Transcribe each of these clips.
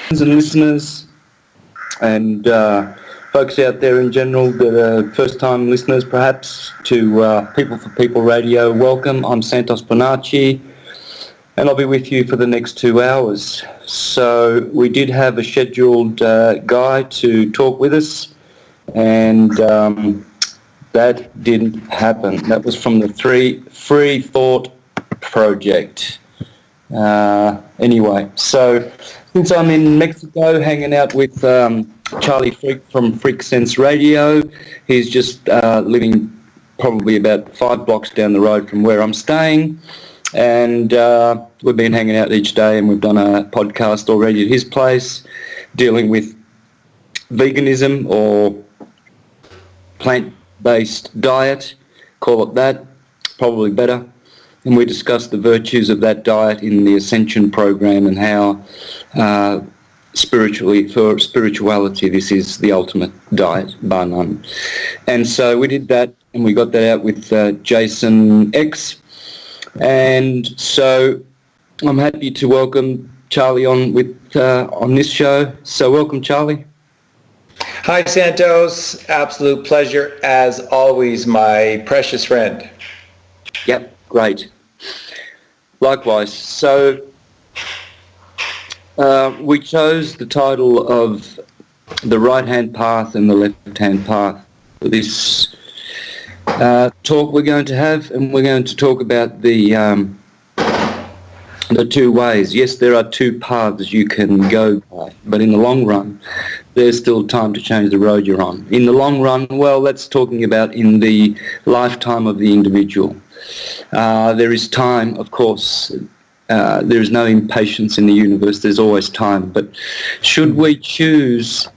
and listeners and folks out there in general that are first-time listeners perhaps to People for People Radio, welcome. I'm Santos Bonacci and I'll be with you for the next 2 hours. So we did have a scheduled guy to talk with us and that didn't happen. That was from the Free Thought Project. Anyway, so since I'm in Mexico hanging out with Charlie Freak from Freak Sense Radio, he's just living probably about 5 blocks down the road from where I'm staying, and we've been hanging out each day, and we've done a podcast already at his place dealing with veganism or plant-based diet, call it that, probably better. And we discussed the virtues of that diet in the Ascension program and how for spirituality this is the ultimate diet, bar none. And so we did that and we got that out with Jason X. And so I'm happy to welcome Charlie on this show. So welcome, Charlie. Hi, Santos. Absolute pleasure as always, my precious friend. Yep, great. Likewise. So we chose the title of The Right-Hand Path and the Left-Hand Path for this talk we're going to have, and we're going to talk about the two ways. Yes, there are 2 paths you can go by, but in the long run, there's still time to change the road you're on. In the long run, well, that's talking about in the lifetime of the individual. There is time, of course. There is no impatience in the universe. There's always time. But should we choose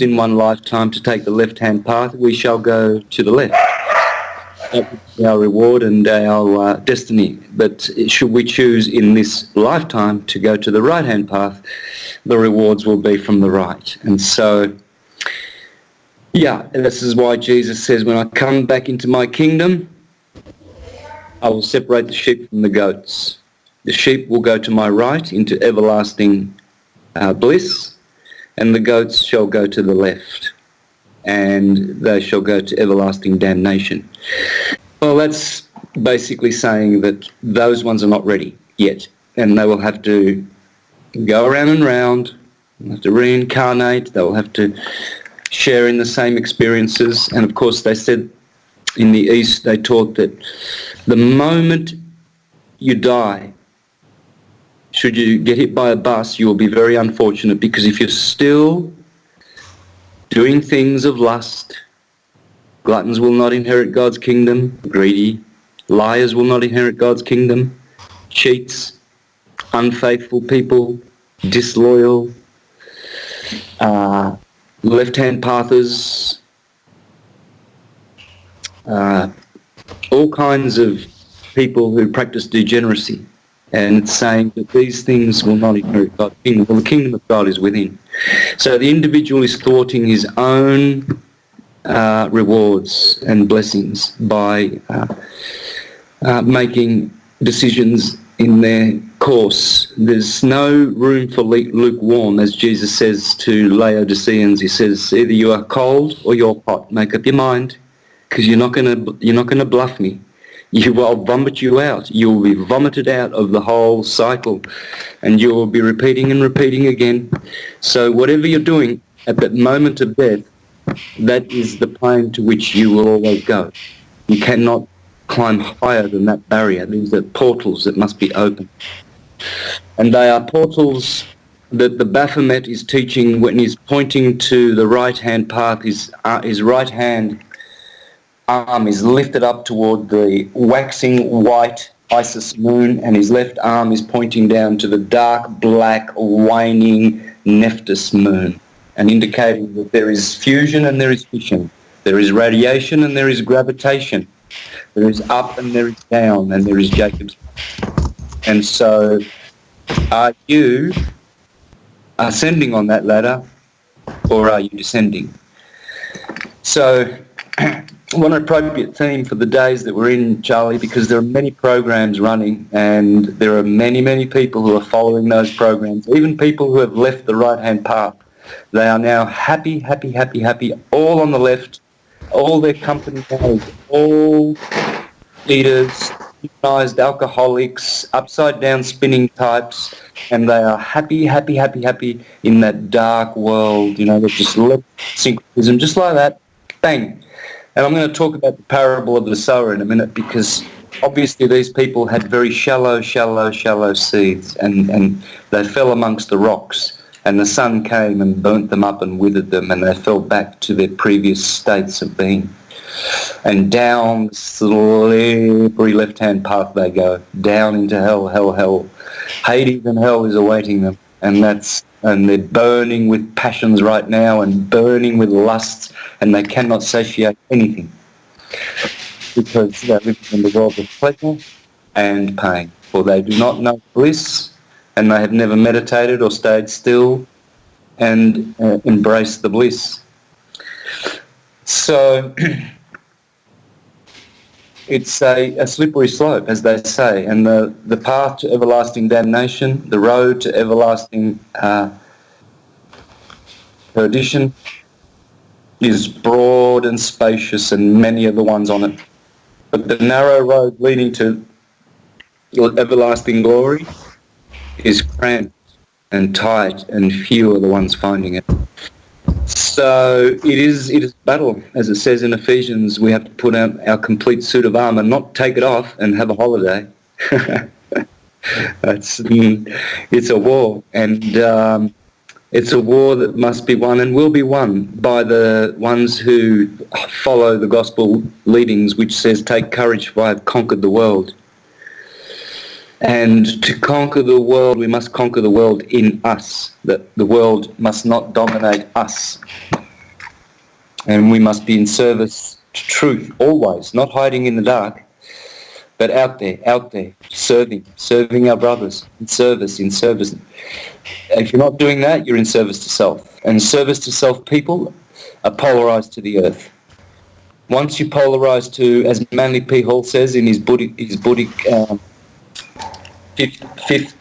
in one lifetime to take the left-hand path, we shall go to the left. That would be our reward and our destiny. But should we choose in this lifetime to go to the right-hand path, the rewards will be from the right. And so, yeah, this is why Jesus says, when I come back into my kingdom, I will separate the sheep from the goats. The sheep will go to my right into everlasting bliss, and the goats shall go to the left, and they shall go to everlasting damnation. Well, that's basically saying that those ones are not ready yet, and they will have to go around and round, they'll have to reincarnate, they'll have to share in the same experiences. And of course they said in the East, they taught that the moment you die, should you get hit by a bus, you will be very unfortunate, because if you're still doing things of lust, gluttons will not inherit God's kingdom, greedy, liars will not inherit God's kingdom, cheats, unfaithful people, disloyal, left-hand pathers, all kinds of people who practice degeneracy. And it's saying that these things will not inherit God's kingdom. Well, the kingdom of God is within. So the individual is thwarting his own rewards and blessings by making decisions in their course. There's no room for lukewarm, as Jesus says to Laodiceans. He says, either you are cold or you're hot. Make up your mind, because you're not going to bluff me. I'll vomit you out. You will be vomited out of the whole cycle, and you will be repeating and repeating again. So whatever you're doing at that moment of death, that is the plane to which you will always go. You cannot climb higher than that barrier. These are portals that must be opened. And they are portals that the Baphomet is teaching when he's pointing to the right-hand path. His right hand arm is lifted up toward the waxing white Isis moon, and his left arm is pointing down to the dark, black, waning Nephthys moon, and indicating that there is fusion and there is fission. There is radiation and there is gravitation. There is up and there is down, and there is Jacob's. And so are you ascending on that ladder, or are you descending? So what an appropriate theme for the days that we're in, Charlie, because there are many programs running and there are many, many people who are following those programs, even people who have left the right-hand path. They are now happy, happy, happy, happy, all on the left. All their company knows, all eaters, humanized alcoholics, upside-down spinning types, and they are happy, happy, happy, happy in that dark world. You know, they've just left syncretism, just like that, bang. And I'm going to talk about the parable of the sower in a minute, because obviously these people had very shallow seeds, and they fell amongst the rocks, and the sun came and burnt them up and withered them, and they fell back to their previous states of being. And down the slippery left-hand path they go, down into hell. Hades and hell is awaiting them, and they're burning with passions right now and burning with lusts, and they cannot satiate anything because they're living in the world of pleasure and pain, for they do not know bliss, and they have never meditated or stayed still and embraced the bliss. So it's a slippery slope, as they say, and the path to everlasting damnation, the road to everlasting perdition, is broad and spacious, and many are the ones on it. But the narrow road leading to everlasting glory is cramped and tight, and few are the ones finding it. So it is battle. As it says in Ephesians, we have to put out our complete suit of armour, not take it off and have a holiday. It's a war, and it's a war that must be won and will be won by the ones who follow the gospel leadings, which says, take courage, for I have conquered the world. And to conquer the world, we must conquer the world in us. That the world must not dominate us. And we must be in service to truth, always, not hiding in the dark, but out there, serving our brothers, in service. If you're not doing that, you're in service to self. And service to self people are polarized to the earth. Once you polarize to, as Manly P. Hall says in his Buddhic the fifth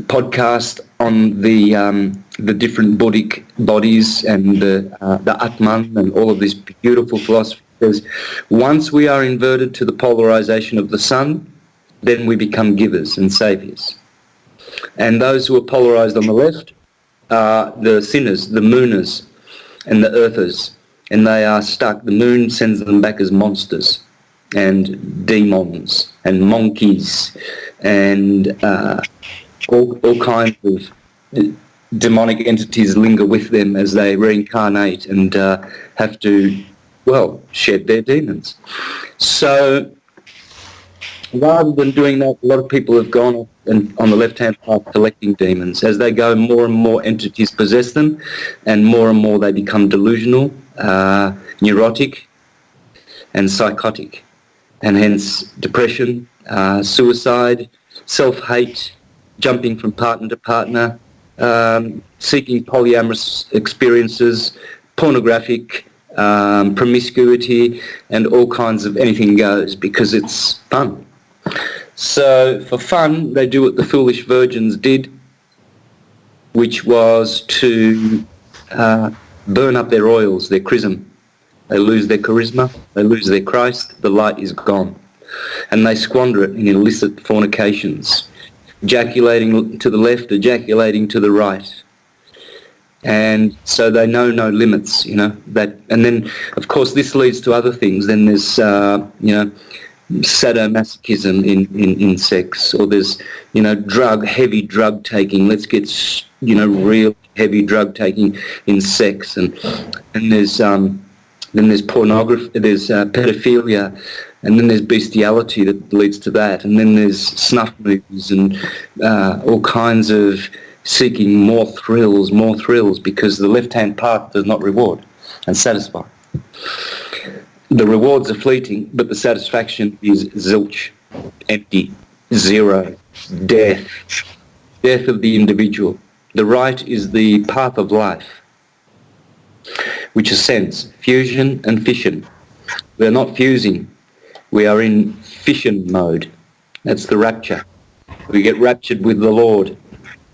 podcast on the different Buddhic bodies and the Atman and all of this beautiful philosophy, says once we are inverted to the polarization of the sun, then we become givers and saviors. And those who are polarized on the left are the sinners, the mooners and the earthers, and they are stuck. The moon sends them back as monsters and demons and monkeys and all kinds of demonic entities linger with them as they reincarnate and have to, well, shed their demons. So rather than doing that, a lot of people have gone off and on the left-hand path collecting demons. As they go, more and more entities possess them, and more they become delusional, neurotic and psychotic, and hence depression, suicide, self-hate, jumping from partner to partner, seeking polyamorous experiences, pornographic, promiscuity, and all kinds of anything goes because it's fun. So for fun, they do what the foolish virgins did, which was to burn up their oils, their chrism. They lose their charisma, they lose their Christ, the light is gone. And they squander it in illicit fornications, ejaculating to the left, ejaculating to the right. And so they know no limits, you know. And then, of course, this leads to other things. Then there's, sadomasochism in sex, or there's, heavy drug taking. Let's get, real heavy drug taking in sex. And then there's pornography, there's pedophilia, and then there's bestiality that leads to that. And then there's snuff movies and all kinds of seeking more thrills, because the left-hand path does not reward and satisfy. The rewards are fleeting, but the satisfaction is zilch, empty, zero, death of the individual. The right is the path of life. which is sense, fusion and fission. We're not fusing. We are in fission mode. That's the rapture. We get raptured with the Lord.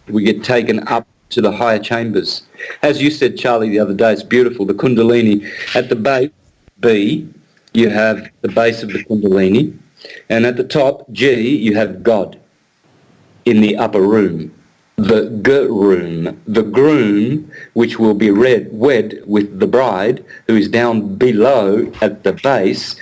We get taken up to the higher chambers. As you said, Charlie, the other day, it's beautiful. The Kundalini, at the base, B, you have the base of the Kundalini, and at the top, G, you have God in the upper room. The G-room, the groom, which will be wed with the bride, who is down below at the base,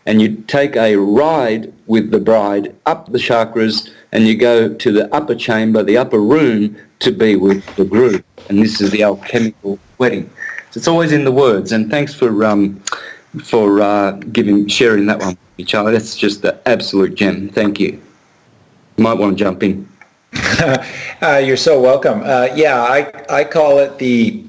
and you take a ride with the bride up the chakras, and you go to the upper chamber, the upper room, to be with the groom. And this is the alchemical wedding. So it's always in the words. And thanks for sharing that one with me, Charlie. That's just the absolute gem. Thank you. You might want to jump in. You're so welcome. I call it the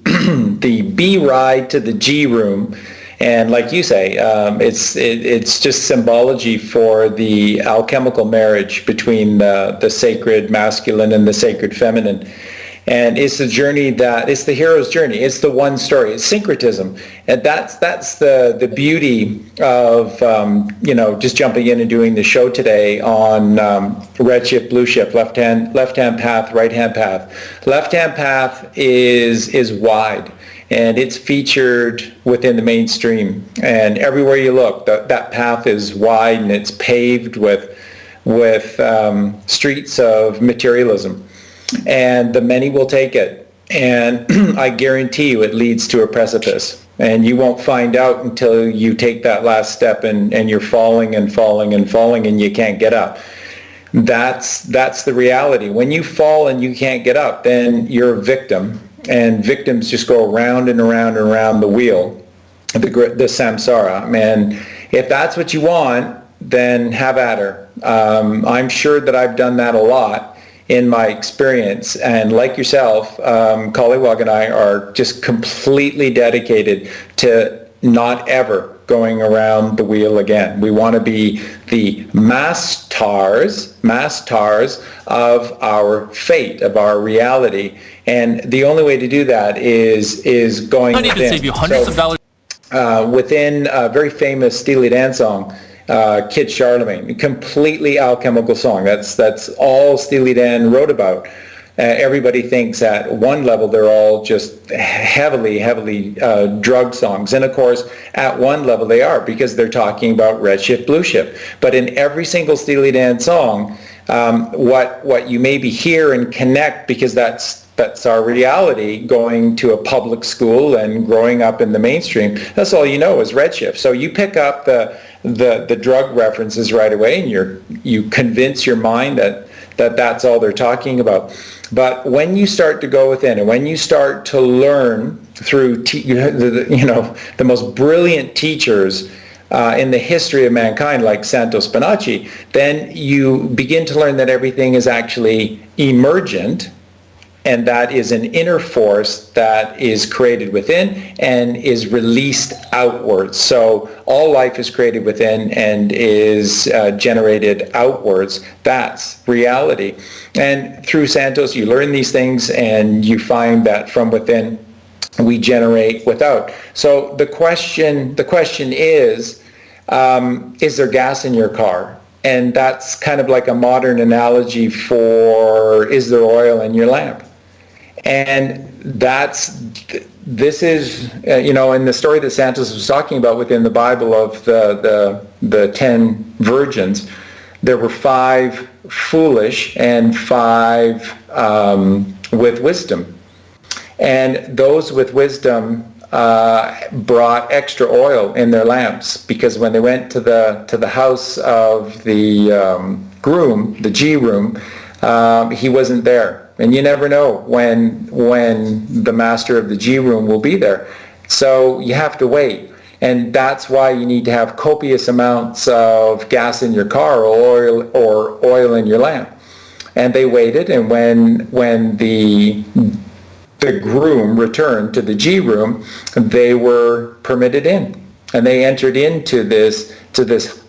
the B ride to the G room, and like you say, it's just symbology for the alchemical marriage between the sacred masculine and the sacred feminine. And it's the journey it's the hero's journey. It's the one story. It's syncretism, and that's the beauty of just jumping in and doing the show today on red shift, blue shift, left hand path, right hand path. Left hand path is wide, and it's featured within the mainstream. And everywhere you look, that path is wide, and it's paved with streets of materialism. And the many will take it, and I guarantee you it leads to a precipice, and you won't find out until you take that last step and you're falling and falling and falling and you can't get up. That's the reality. When you fall and you can't get up, then you're a victim, and victims just go around and around and around the wheel, the samsara. And if that's what you want, then have at her. I'm sure that I've done that a lot in my experience, and like yourself, Collywog and I are just completely dedicated to not ever going around the wheel again. We want to be the mastars of our fate, of our reality, and the only way to do that is going within. I need to save you hundreds of dollars. Within a very famous Steely Dan song, Kid Charlemagne, completely alchemical song. That's all Steely Dan wrote about. Everybody thinks at one level they're all just heavily drug songs, and of course at one level they are, because they're talking about red shift, blue shift. But in every single Steely Dan song, what you maybe hear and connect, because that's our reality, going to a public school and growing up in the mainstream, that's all you know is redshift. So you pick up the drug references right away, and you convince your mind that's all they're talking about. But when you start to go within, and when you start to learn through the most brilliant teachers in the history of mankind, like Santo Spinaci, then you begin to learn that everything is actually emergent, and that is an inner force that is created within and is released outwards. So all life is created within and is generated outwards. That's reality. And through Santos, you learn these things, and you find that from within we generate without. So the question is there gas in your car? And that's kind of like a modern analogy for, is there oil in your lamp? And this is, in the story that Santos was talking about within the Bible of the 10 virgins, there were 5 foolish and 5 with wisdom. And those with wisdom brought extra oil in their lamps, because when they went to the house of the groom, the G room, he wasn't there. And you never know when the master of the G room will be there. So you have to wait. And that's why you need to have copious amounts of gas in your car or oil in your lamp. And they waited, and when the groom returned to the G room, they were permitted in. And they entered into this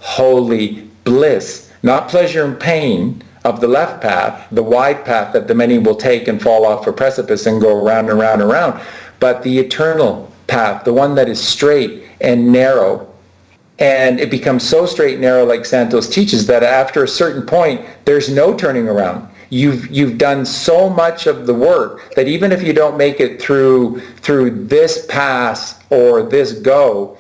holy bliss, not pleasure and pain of the left path, the wide path that the many will take and fall off a precipice and go around and around and around, but the eternal path, the one that is straight and narrow. And it becomes so straight and narrow, like Santos teaches, that after a certain point, there's no turning around. You've done so much of the work that even if you don't make it through this pass or this go,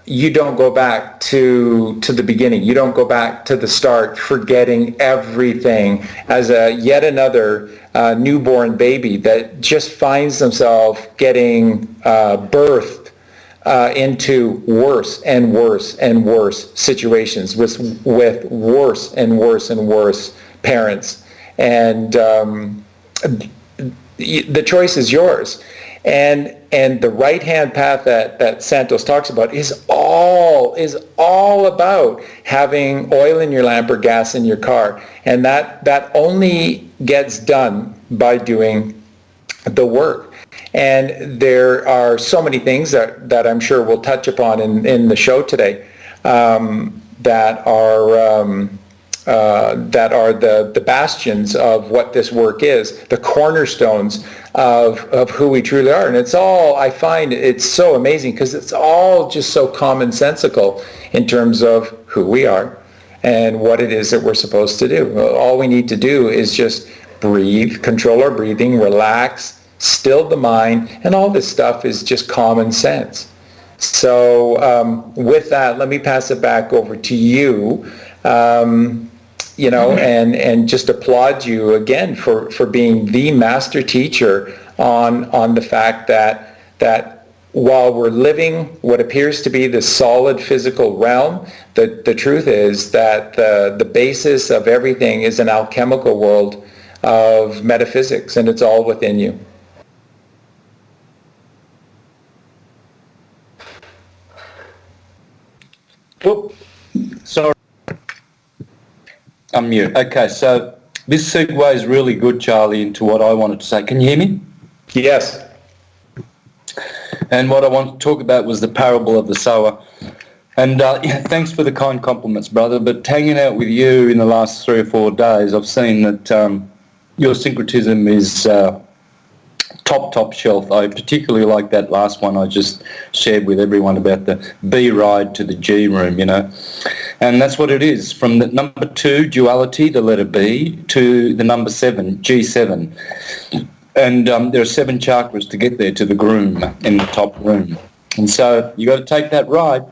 you don't go back to the beginning. You don't go back to the start, forgetting everything as a yet another newborn baby that just finds themselves getting birthed into worse and worse and worse situations with worse and worse and worse parents. And the choice is yours. And the right-hand path that Santos talks about is all about having oil in your lamp or gas in your car. And that only gets done by doing the work. And there are so many things that I'm sure we'll touch upon in the show today that are the bastions of what this work is, the cornerstones of who we truly are. And it's all, I find it's so amazing because it's all just so commonsensical in terms of who we are and what it is that we're supposed to do. All we need to do is just breathe, control our breathing, relax, still the mind, and all this stuff is just common sense. So with that, let me pass it back over to you. And just applaud you again for being the master teacher on the fact that while we're living what appears to be the solid physical realm, the truth is that the basis of everything is an alchemical world of metaphysics, and it's all within you. Whoop. Sorry. I'm mute. Okay, so this segue is really good, Charlie, into what I wanted to say. Can you hear me? Yes. And what I wanted to talk about was the parable of the sower. And thanks for the kind compliments, brother, but hanging out with you in the last 3 or 4 days, I've seen that your syncretism is top shelf. I particularly like that last one I just shared with everyone about the B ride to the G room, And that's what it is, from the number 2, duality, the letter B, to the number 7, G7. And there are 7 chakras to get there to the groom in the top room. And so you got to take that ride,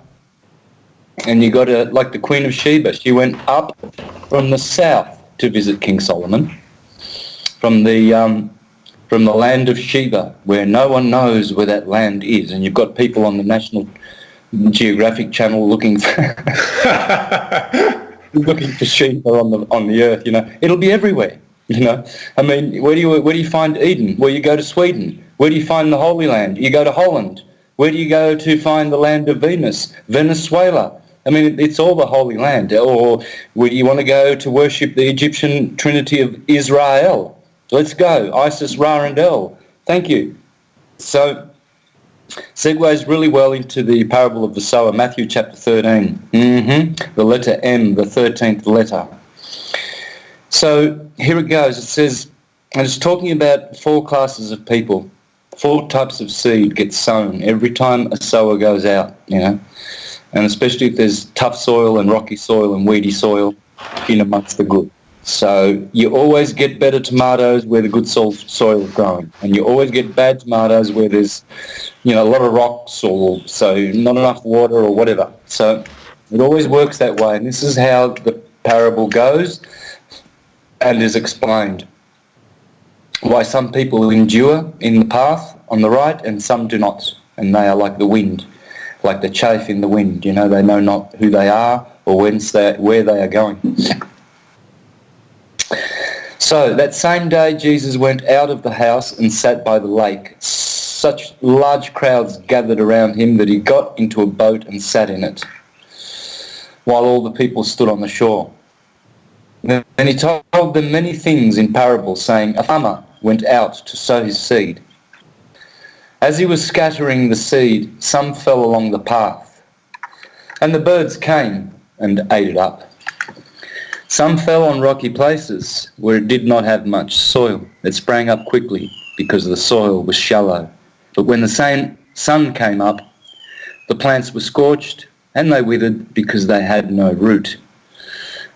and you got to, like the Queen of Sheba, she went up from the south to visit King Solomon, from the land of Sheba, where no one knows where that land is, and you've got people on the National Geographic Channel looking for Sheba on the earth. It'll be everywhere. I mean, where do you find Eden? Well, you go to Sweden. Where do you find the Holy Land? You go to Holland. Where do you go to find the land of Venus? Venezuela. I mean, it's all the Holy Land. Or where do you want to go to worship the Egyptian Trinity of Israel? Let's go. Isis, Ra, and El. Thank you. So, segues really well into the parable of the sower, Matthew chapter 13. The letter M, the 13th letter. So, here it goes. It says, and it's talking about 4 classes of people. 4 types of seed get sown every time a sower goes out, And especially if there's tough soil and rocky soil and weedy soil in amongst the good. So you always get better tomatoes where the good soil is growing, and you always get bad tomatoes where there's, a lot of rocks or so not enough water or whatever. So it always works that way, and this is how the parable goes and is explained. Why some people endure in the path on the right and some do not, and they are like the wind, like the chaff in the wind. They know not who they are or where they are going. So that same day Jesus went out of the house and sat by the lake. Such large crowds gathered around him that he got into a boat and sat in it, while all the people stood on the shore. Then he told them many things in parables, saying, a farmer went out to sow his seed. As he was scattering the seed, some fell along the path, and the birds came and ate it up. Some fell on rocky places where it did not have much soil. It sprang up quickly because the soil was shallow. But when the sun came up, the plants were scorched, and they withered because they had no root.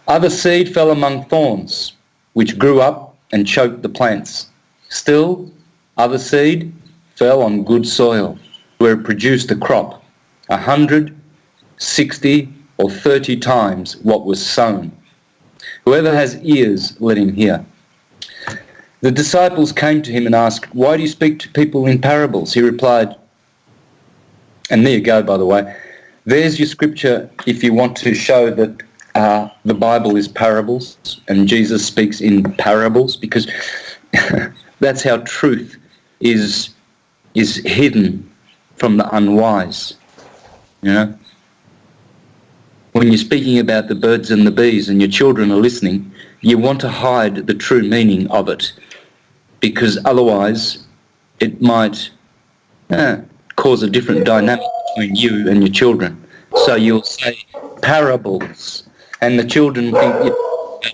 Other seed fell among thorns, which grew up and choked the plants. Still, other seed fell on good soil, where it produced a crop, 100, 60, or 30 times what was sown. Whoever has ears, let him hear. The disciples came to him and asked, "Why do you speak to people in parables?" He replied, and there you go, by the way, there's your scripture if you want to show that the Bible is parables and Jesus speaks in parables, because that's how truth is hidden from the unwise. You know? When you're speaking about the birds and the bees and your children are listening, you want to hide the true meaning of it, because otherwise it might cause a different dynamic between you and your children. So you'll say parables, and the children think you're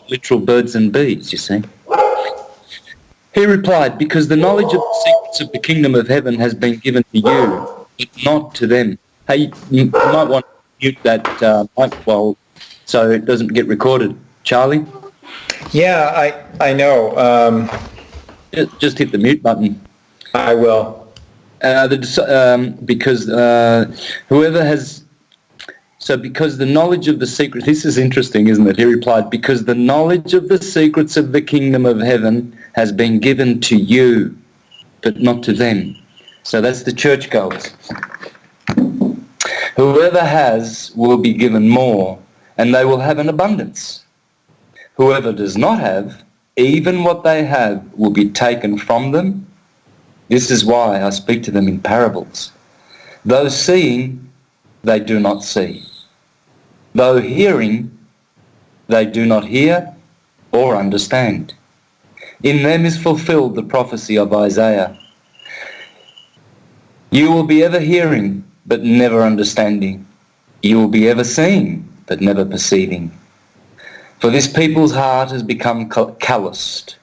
literal birds and bees, you see. He replied, "Because the knowledge of the secrets of the kingdom of heaven has been given to you, but not to them." Hey, you might want to mute that mic so it doesn't get recorded. Charlie? Yeah, I know. Just hit the mute button. I will. Because whoever has... So because the knowledge of the secret... This is interesting, isn't it? He replied, "Because the knowledge of the secrets of the kingdom of heaven has been given to you, but not to them." So that's the churchgoers. Whoever has will be given more, and they will have an abundance. Whoever does not have, even what they have will be taken from them. This is why I speak to them in parables. Though seeing, they do not see. Though hearing, they do not hear or understand. In them is fulfilled the prophecy of Isaiah. You will be ever hearing, but never understanding. You will be ever seeing, but never perceiving. For this people's heart has become calloused.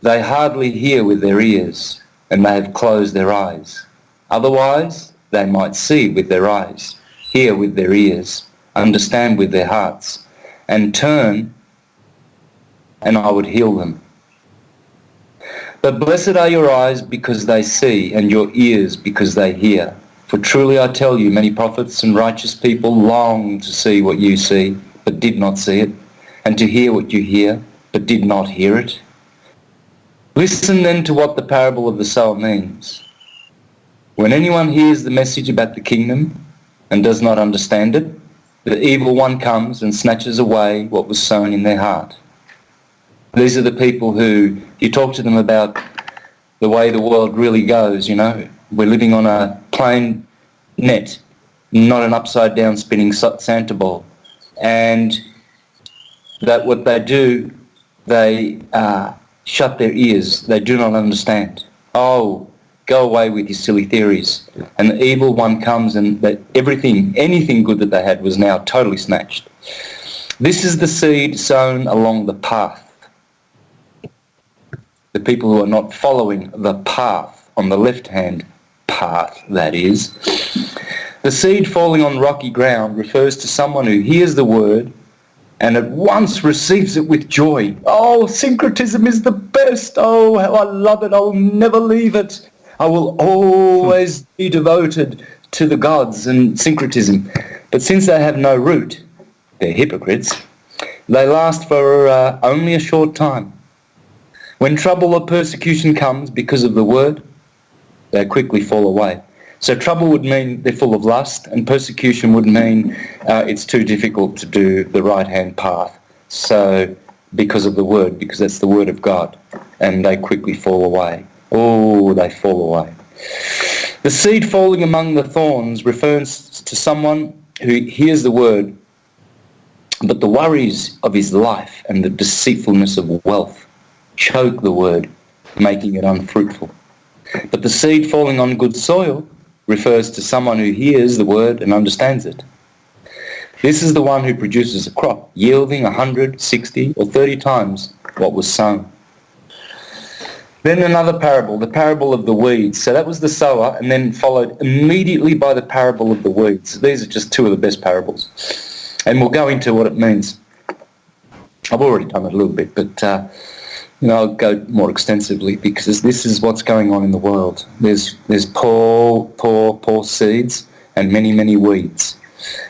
They hardly hear with their ears, and they have closed their eyes. Otherwise, they might see with their eyes, hear with their ears, understand with their hearts, and turn, and I would heal them. But blessed are your eyes because they see, and your ears because they hear. For truly I tell you, many prophets and righteous people longed to see what you see, but did not see it, and to hear what you hear, but did not hear it. Listen then to what the parable of the sower means. When anyone hears the message about the kingdom and does not understand it, the evil one comes and snatches away what was sown in their heart. These are the people who, you talk to them about the way the world really goes, you know. We're living on a plain net, not an upside down spinning Santa ball. And that what they do, they shut their ears. They do not understand. Oh, go away with your silly theories. And the evil one comes and that anything good that they had was now totally snatched. This is the seed sown along the path. The people who are not following the path, on the left-hand path, that is. The seed falling on rocky ground refers to someone who hears the word and at once receives it with joy. Oh, syncretism is the best. Oh, how I love it. I'll never leave it. I will always be devoted to the gods and syncretism. But since they have no root, they're hypocrites, they last for only a short time. When trouble or persecution comes because of the word, they quickly fall away. So trouble would mean they're full of lust, and persecution would mean it's too difficult to do the right-hand path. So because of the word, because that's the word of God, and they quickly fall away. Oh, they fall away. The seed falling among the thorns refers to someone who hears the word, but the worries of his life and the deceitfulness of wealth choke the word, making it unfruitful. But the seed falling on good soil refers to someone who hears the word and understands it. This is the one who produces a crop, yielding 100, 60, or 30 times what was sown. Then another parable, the parable of the weeds. So that was the sower, and then followed immediately by the parable of the weeds. These are just two of the best parables. And we'll go into what it means. I've already done it a little bit, but I'll go more extensively, because this is what's going on in the world. There's poor seeds and many, many weeds.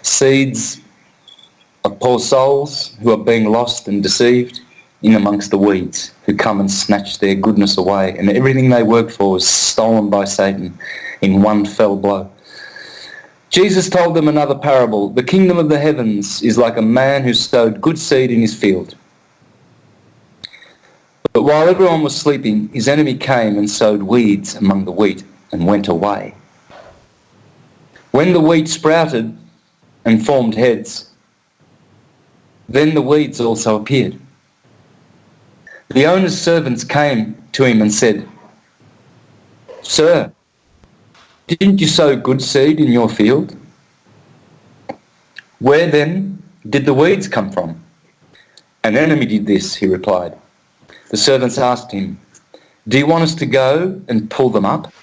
Seeds of poor souls who are being lost and deceived in amongst the weeds, who come and snatch their goodness away, and everything they work for is stolen by Satan in one fell blow. Jesus told them another parable. The kingdom of the heavens is like a man who sowed good seed in his field. But while everyone was sleeping, his enemy came and sowed weeds among the wheat and went away. When the wheat sprouted and formed heads, then the weeds also appeared. The owner's servants came to him and said, "Sir, didn't you sow good seed in your field? Where then did the weeds come from?" "An enemy did this," he replied. The servants asked him, "Do you want us to go and pull them up?"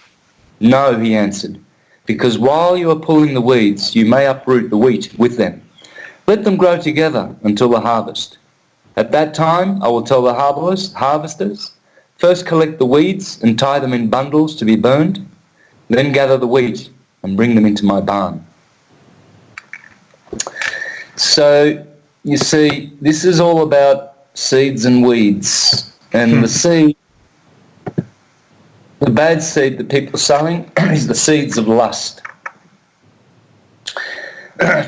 "No," he answered, "because while you are pulling the weeds, you may uproot the wheat with them. Let them grow together until the harvest. At that time, I will tell the harvesters, first collect the weeds and tie them in bundles to be burned, then gather the wheat and bring them into my barn." So, you see, this is all about seeds and weeds. And the seed, the bad seed that people are sowing is the seeds of lust.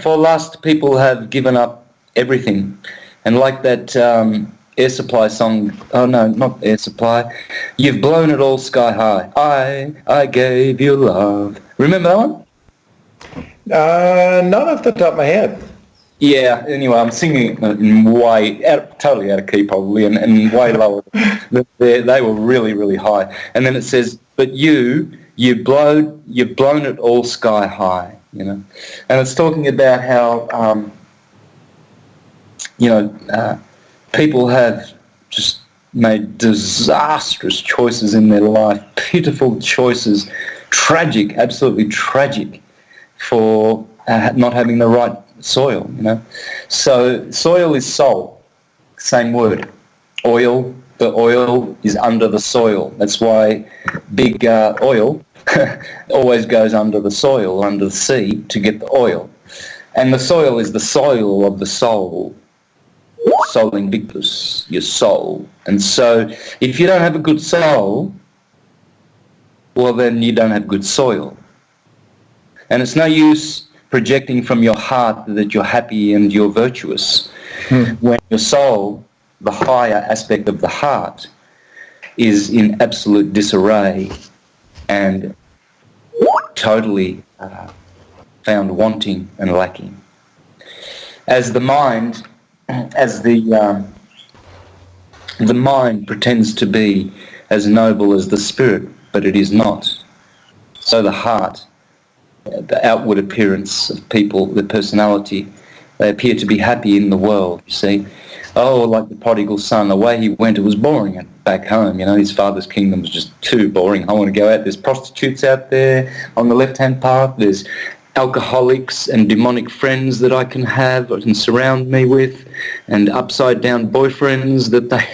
For lust, people have given up everything. And like that Air Supply song, oh no, not Air Supply, "You've blown it all sky high, I gave you love." Remember that one? Not off the top of my head. Yeah, anyway, I'm singing it in totally out of key probably, and way lower. They were really, really high. And then it says, "But you've blown it all sky high," And it's talking about how, people have just made disastrous choices in their life, pitiful choices, tragic, absolutely tragic, for not having the right soil, So soil is soul, same word. Oil, the oil is under the soil. That's why big oil always goes under the soil, under the sea, to get the oil. And the soil is the soil of the soul. Soul invictus, your soul. And so if you don't have a good soul, well then you don't have good soil. And it's no use projecting from your heart that you're happy and you're virtuous, when your soul, the higher aspect of the heart, is in absolute disarray and totally found wanting and lacking. As the mind pretends to be as noble as the spirit, but it is not. So the heart, the outward appearance of people, the personality, they appear to be happy in the world, you see. Oh, like the prodigal son, away he went, it was boring back home, his father's kingdom was just too boring. I want to go out, there's prostitutes out there on the left-hand path, there's alcoholics and demonic friends that I can have and surround me with, and upside-down boyfriends that they...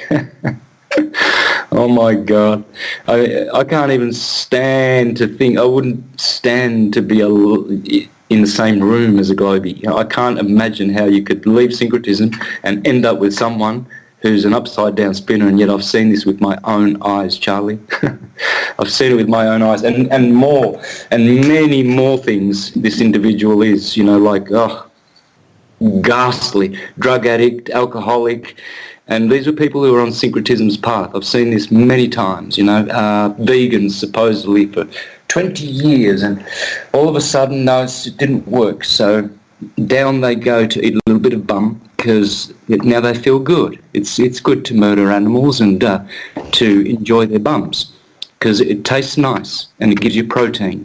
Oh my God. I can't even stand to think, I wouldn't stand to be in the same room as a Globy. I can't imagine how you could leave syncretism and end up with someone who's an upside-down spinner, and yet I've seen this with my own eyes, Charlie. I've seen it with my own eyes, and more, and many more things this individual is, ghastly, drug addict, alcoholic, and these were people who were on syncretism's path. I've seen this many times, vegans supposedly for 20 years, and all of a sudden, no, it didn't work. So down they go to eat a little bit of bum, because now they feel good. It's good to murder animals and to enjoy their bums, because it tastes nice and it gives you protein.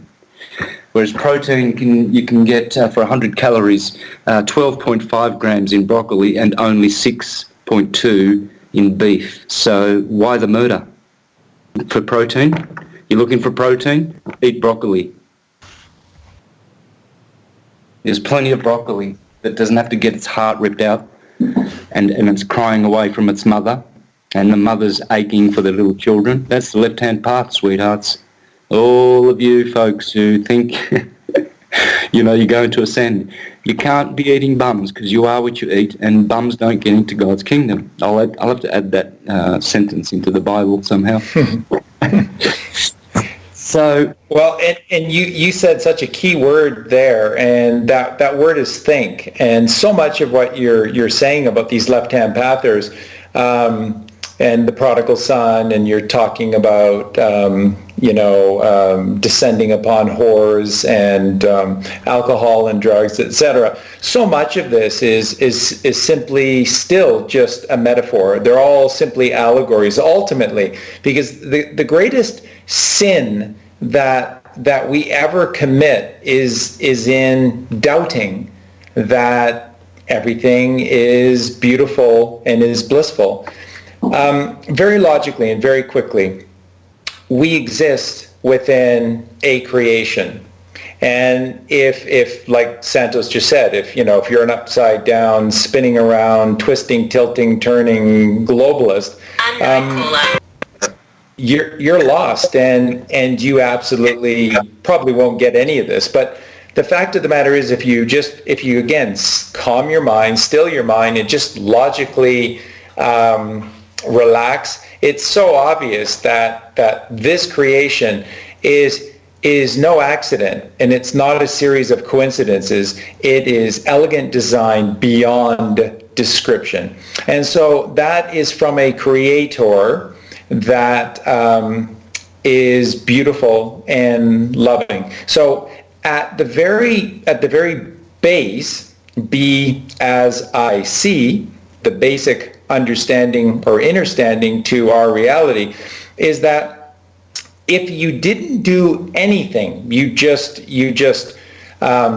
Whereas protein you can get for 100 calories, 12.5 grams in broccoli and only 6.2 in beef. So why the murder? for protein? You're looking for protein? Eat broccoli. There's plenty of broccoli that doesn't have to get its heart ripped out and it's crying away from its mother and the mother's aching for the little children. That's the left-hand path, sweethearts. All of you folks who think, you're going to ascend. You can't be eating bums because you are what you eat, and bums don't get into God's kingdom. I'll have to add that sentence into the Bible somehow. So, well, and you said such a key word there, and that word is think. And so much of what you're saying about these left-hand pathers, and the prodigal son, and you're talking about descending upon whores and alcohol and drugs, etc. So much of this is simply still just a metaphor. They're all simply allegories ultimately, because the greatest sin that we ever commit is in doubting that everything is beautiful and is blissful. Very logically and very quickly, we exist within a creation. And if like Santos just said, if you're an upside down, spinning around, twisting, tilting, turning globalist, you're lost, and you absolutely probably won't get any of this. But the fact of the matter is, if you again calm your mind, still your mind, and just logically relax, it's so obvious that this creation is no accident, and it's not a series of coincidences. It is elegant design beyond description. And so that is from a creator that is beautiful and loving. So at the very base, be as I see, the basic understanding or understanding to our reality is that if you didn't do anything, you just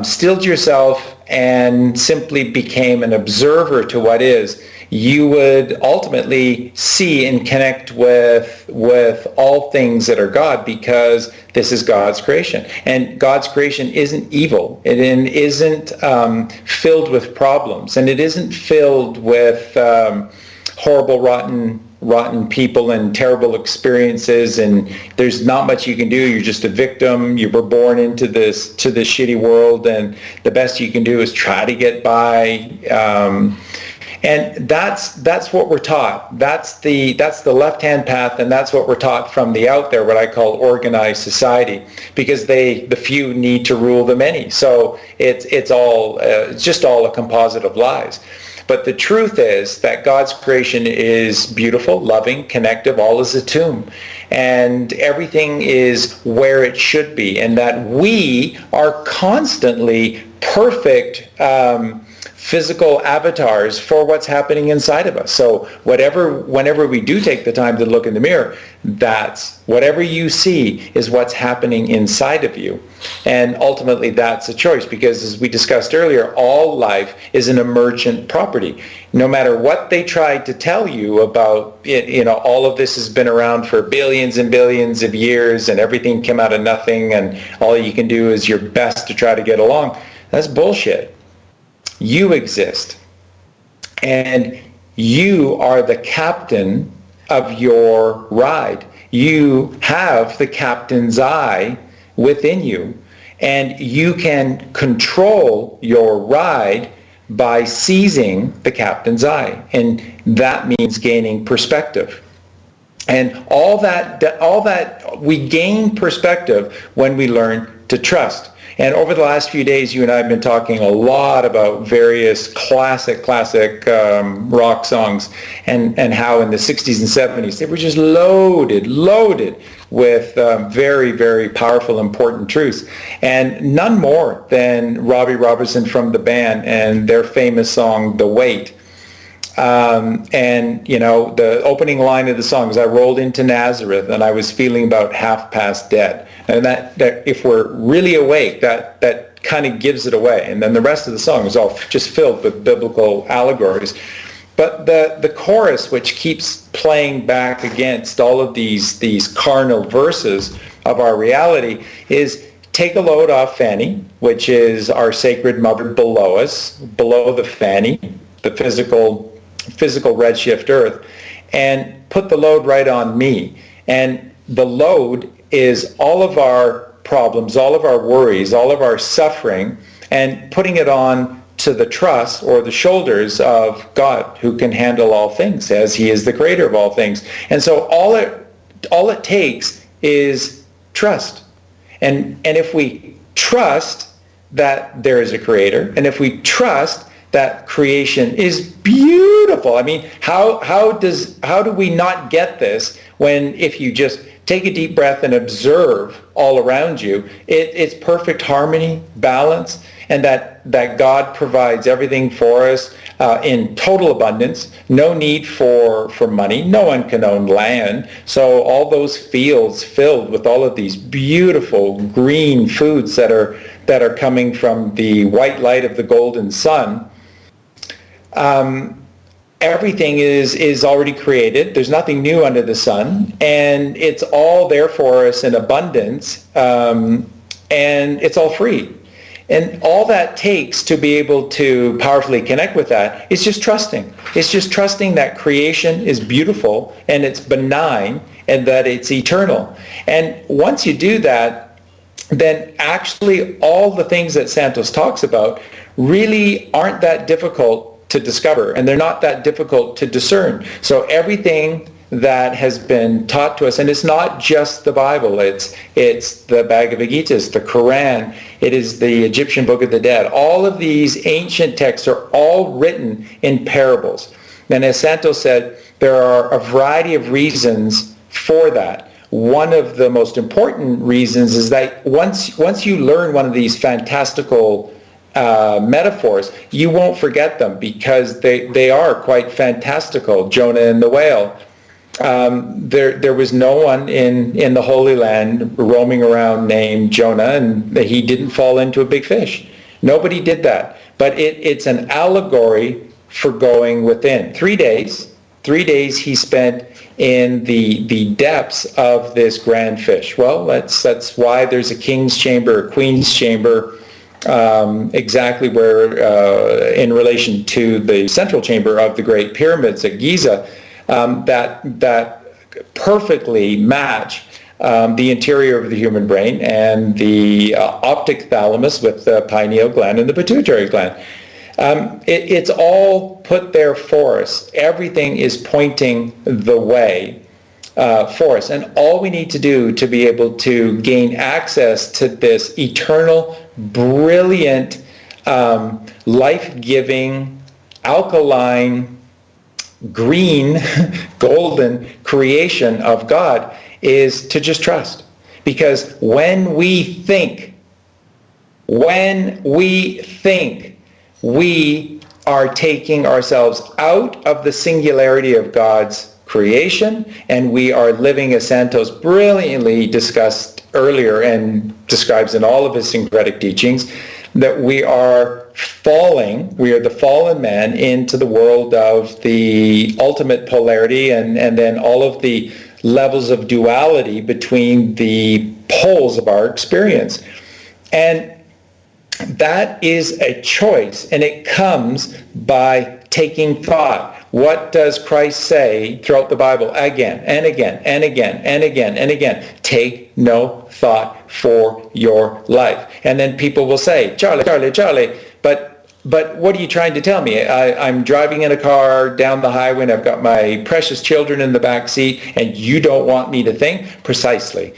stilled yourself and simply became an observer to what is, you would ultimately see and connect with all things that are God, because this is God's creation. And God's creation isn't evil. It isn't filled with problems, and it isn't filled with horrible, rotten people and terrible experiences, and there's not much you can do. You're just a victim. You were born into this shitty world, and the best you can do is try to get by. And that's what we're taught. That's the left-hand path, and that's what we're taught from the out there, what I call organized society, because the few need to rule the many. So it's just all a composite of lies. But the truth is that God's creation is beautiful, loving, connective, all is a tomb. And everything is where it should be, and that we are constantly perfect physical avatars for what's happening inside of us. So whenever we do take the time to look in the mirror, that's whatever you see is what's happening inside of you. And ultimately that's a choice, because as we discussed earlier, all life is an emergent property. No matter what they tried to tell you about it, all of this has been around for billions and billions of years, and everything came out of nothing, and all you can do is your best to try to get along. That's bullshit. You exist, and you are the captain of your ride. You have the captain's eye within you, and you can control your ride by seizing the captain's eye, and that means gaining perspective. And all that we gain perspective when we learn to trust. And over the last few days, you and I have been talking a lot about various classic rock songs, and how in the 60s and 70s they were just loaded with very, very powerful, important truths. And none more than Robbie Robertson from the band and their famous song, The Weight. And the opening line of the song is, I rolled into Nazareth and I was feeling about half past dead. And that if we're really awake, that kind of gives it away. And then the rest of the song is all just filled with biblical allegories. But the chorus, which keeps playing back against all of these carnal verses of our reality, is take a load off Fanny, which is our sacred mother below us, below the Fanny, the physical redshift Earth, and put the load right on me. And the load is all of our problems, all of our worries, all of our suffering, and putting it on to the trust or the shoulders of God, who can handle all things, as he is the creator of all things. And so all it takes is trust. And if we trust that there is a creator, and if we trust that creation is beautiful. I mean, how do we not get this when, if you just take a deep breath and observe all around you, it's perfect harmony, balance, and that God provides everything for us in total abundance, no need for money. No one can own land. So all those fields filled with all of these beautiful green foods that are coming from the white light of the golden sun, everything is already created. There's nothing new under the sun, and it's all there for us in abundance, and it's all free. And all that takes to be able to powerfully connect with that is just trusting. It's just trusting that creation is beautiful and it's benign and that it's eternal. And once you do that, then actually all the things that Santos talks about really aren't that difficult to discover, and they're not that difficult to discern. So everything that has been taught to us, and it's not just the Bible, it's the Bhagavad Gita, it's the Quran, it is the Egyptian Book of the Dead. All of these ancient texts are all written in parables. And as Santos said, there are a variety of reasons for that. One of the most important reasons is that once you learn one of these fantastical metaphors, you won't forget them, because they are quite fantastical. Jonah and the whale. There was no one in the Holy Land roaming around named Jonah, and he didn't fall into a big fish. Nobody did that. But it's an allegory for going within. 3 days he spent in the depths of this grand fish. Well, that's why there's a king's chamber, a queen's chamber, exactly where, in relation to the central chamber of the Great Pyramids at Giza, that perfectly match the interior of the human brain and the optic thalamus with the pineal gland and the pituitary gland. It's all put there for us. Everything is pointing the way for us. And all we need to do to be able to gain access to this eternal, brilliant, life-giving, alkaline, green, golden creation of God is to just trust. Because when we think, we are taking ourselves out of the singularity of God's creation, and we are living, as Santos brilliantly discussed earlier and describes in all of his syncretic teachings, that we are the fallen man into the world of the ultimate polarity and then all of the levels of duality between the poles of our experience. And that is a choice, and it comes by taking thought. What does Christ say throughout the Bible again and again and again and again and again? Take no thought for your life. And then people will say, Charlie, but what are you trying to tell me? I'm driving in a car down the highway and I've got my precious children in the back seat, and you don't want me to think? Precisely.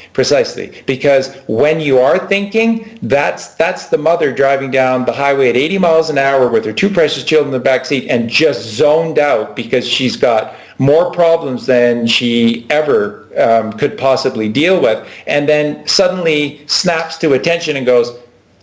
Because when you are thinking, that's the mother driving down the highway at 80 miles an hour with her two precious children in the back seat and just zoned out because she's got more problems than she ever could possibly deal with, and then suddenly snaps to attention and goes,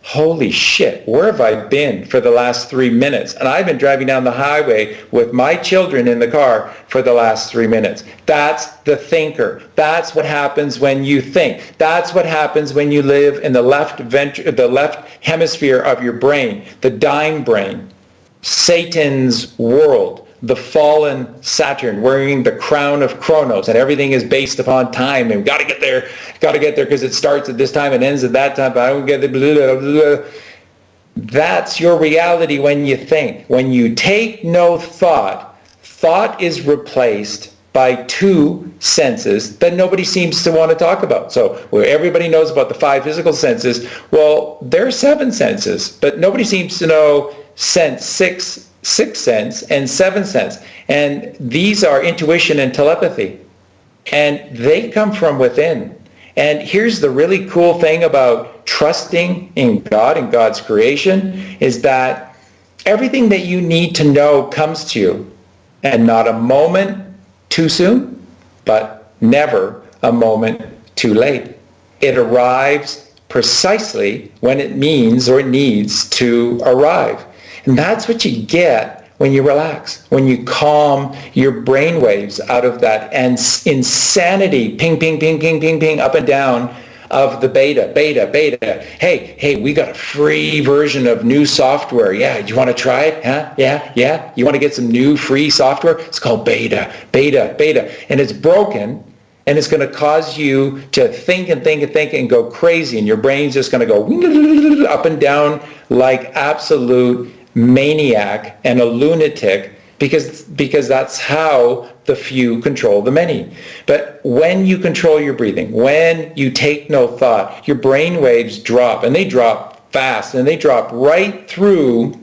holy shit, where have I been for the last 3 minutes? And I've been driving down the highway with my children in the car for the last 3 minutes. That's the thinker. That's what happens when you think. That's what happens when you live in the left hemisphere of your brain, the dying brain, Satan's world, the fallen Saturn wearing the crown of Kronos, and everything is based upon time, and got to get there because it starts at this time and ends at that time, but I don't get the blah, blah, blah, blah. That's your reality when you think. When you take no thought, thought is replaced by two senses that nobody seems to want to talk about. So where everybody knows about the five physical senses, well, there are seven senses, but nobody seems to know sixth sense and seventh sense. And these are intuition and telepathy. And they come from within. And here's the really cool thing about trusting in God and God's creation is that everything that you need to know comes to you, and not a moment too soon, but never a moment too late. It arrives precisely when it means or needs to arrive. And that's what you get when you relax, when you calm your brain waves out of that insanity, ping, ping, ping, ping, ping, ping, up and down of the beta. Hey, we got a free version of new software. Yeah, do you want to try it? Huh? Yeah. You want to get some new free software? It's called beta. And it's broken, and it's going to cause you to think and go crazy, and your brain's just going to go up and down like absolute maniac and a lunatic, because that's how the few control the many. But when you control your breathing, when you take no thought, your brain waves drop, and they drop fast, and they drop right through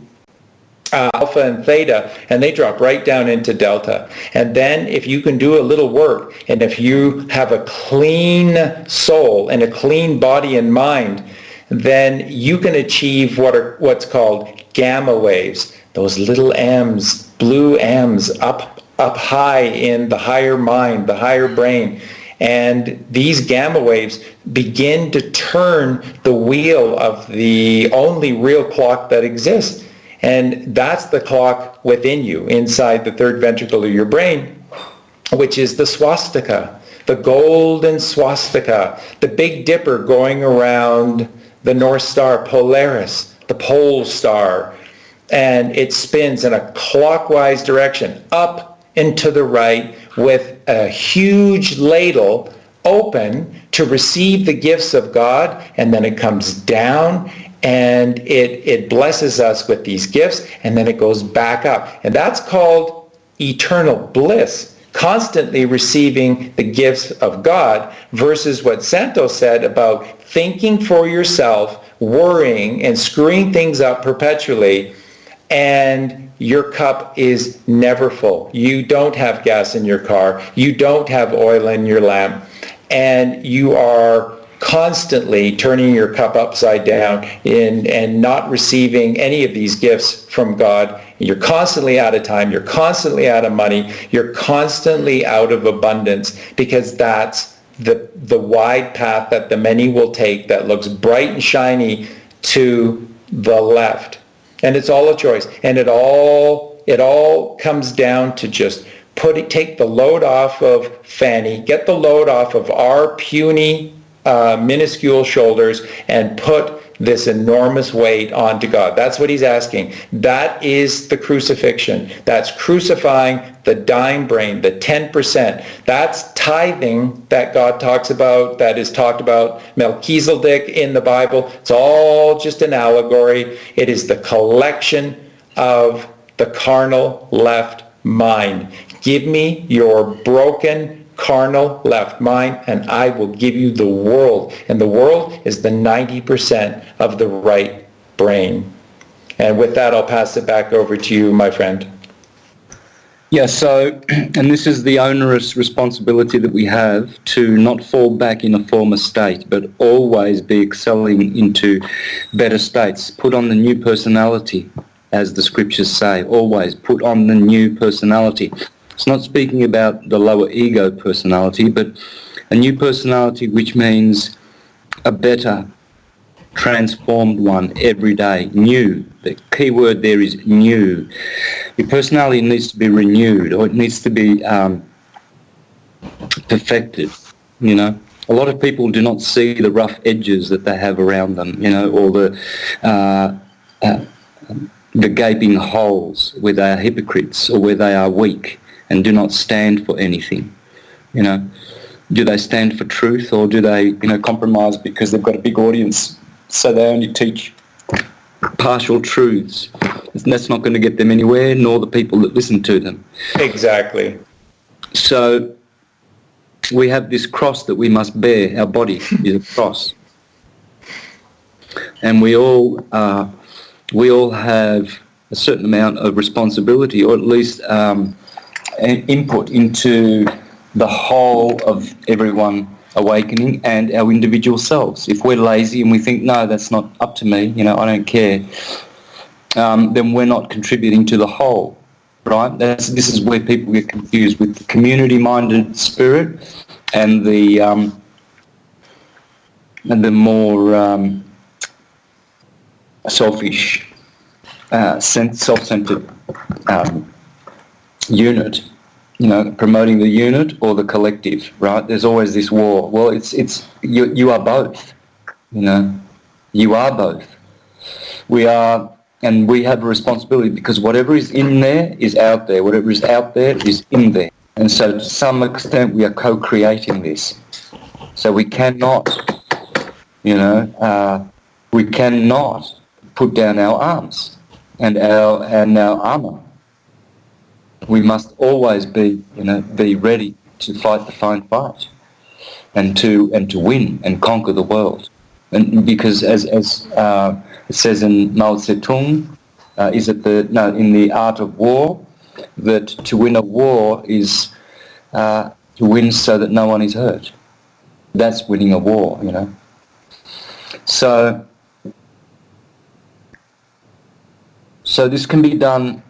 alpha and theta, and they drop right down into delta. And then if you can do a little work, and if you have a clean soul and a clean body and mind, then you can achieve what's called gamma waves, those little M's, blue M's up high in the higher mind, the higher brain. And these gamma waves begin to turn the wheel of the only real clock that exists. And that's the clock within you, inside the third ventricle of your brain, which is the swastika, the golden swastika, the Big Dipper going around the North Star Polaris, the pole star, and it spins in a clockwise direction, up and to the right, with a huge ladle open to receive the gifts of God, and then it comes down and it blesses us with these gifts, and then it goes back up. And that's called eternal bliss, constantly receiving the gifts of God, versus what Santos said about thinking for yourself, worrying and screwing things up perpetually, and your cup is never full. You don't have gas in your car. You don't have oil in your lamp. And you are constantly turning your cup upside down and not receiving any of these gifts from God. You're constantly out of time. You're constantly out of money. You're constantly out of abundance, because that's the wide path that the many will take, that looks bright and shiny to the left. And it's all a choice. And it all comes down to just take the load off of Fanny, get the load off of our puny, minuscule shoulders, and put this enormous weight onto God. That's what he's asking. That is the crucifixion. That's crucifying the dime brain, the 10%. That's tithing that God talks about, that is talked about Melchizedek in the Bible. It's all just an allegory. It is the collection of the carnal left mind. Give me your broken carnal left mind, and I will give you the world. And the world is the 90% of the right brain. And with that, I'll pass it back over to you, my friend. Yeah, so, and this is the onerous responsibility that we have, to not fall back in a former state, but always be excelling into better states. Put on the new personality, as the scriptures say. Always put on the new personality. It's not speaking about the lower ego personality, but a new personality, which means a better, transformed one every day. New. The key word there is new. Your personality needs to be renewed, or it needs to be perfected, you know. A lot of people do not see the rough edges that they have around them, you know, or the the gaping holes where they are hypocrites or where they are weak and do not stand for anything. You know, do they stand for truth, or do they, compromise because they've got a big audience, so they only teach partial truths? And that's not going to get them anywhere, nor the people that listen to them. Exactly. So we have this cross that we must bear. Our body is a cross, and we all have a certain amount of responsibility, or at least an input into the whole of everyone awakening and our individual selves. If we're lazy and we think, no, that's not up to me, I don't care, then we're not contributing to the whole, right? This is where people get confused with the community-minded spirit and the more selfish, self-centered unit. Promoting the unit or the collective, right? There's always this war. Well, you are both. You are both. We are, and we have a responsibility, because whatever is in there is out there. Whatever is out there is in there. And so to some extent we are co-creating this. So we cannot, we cannot put down our arms and our armour. We must always be ready to fight the fine fight, and to win and conquer the world. And because as it says in Mao Zedong, in the Art of War, that to win a war is to win so that no one is hurt. That's winning a war, So this can be done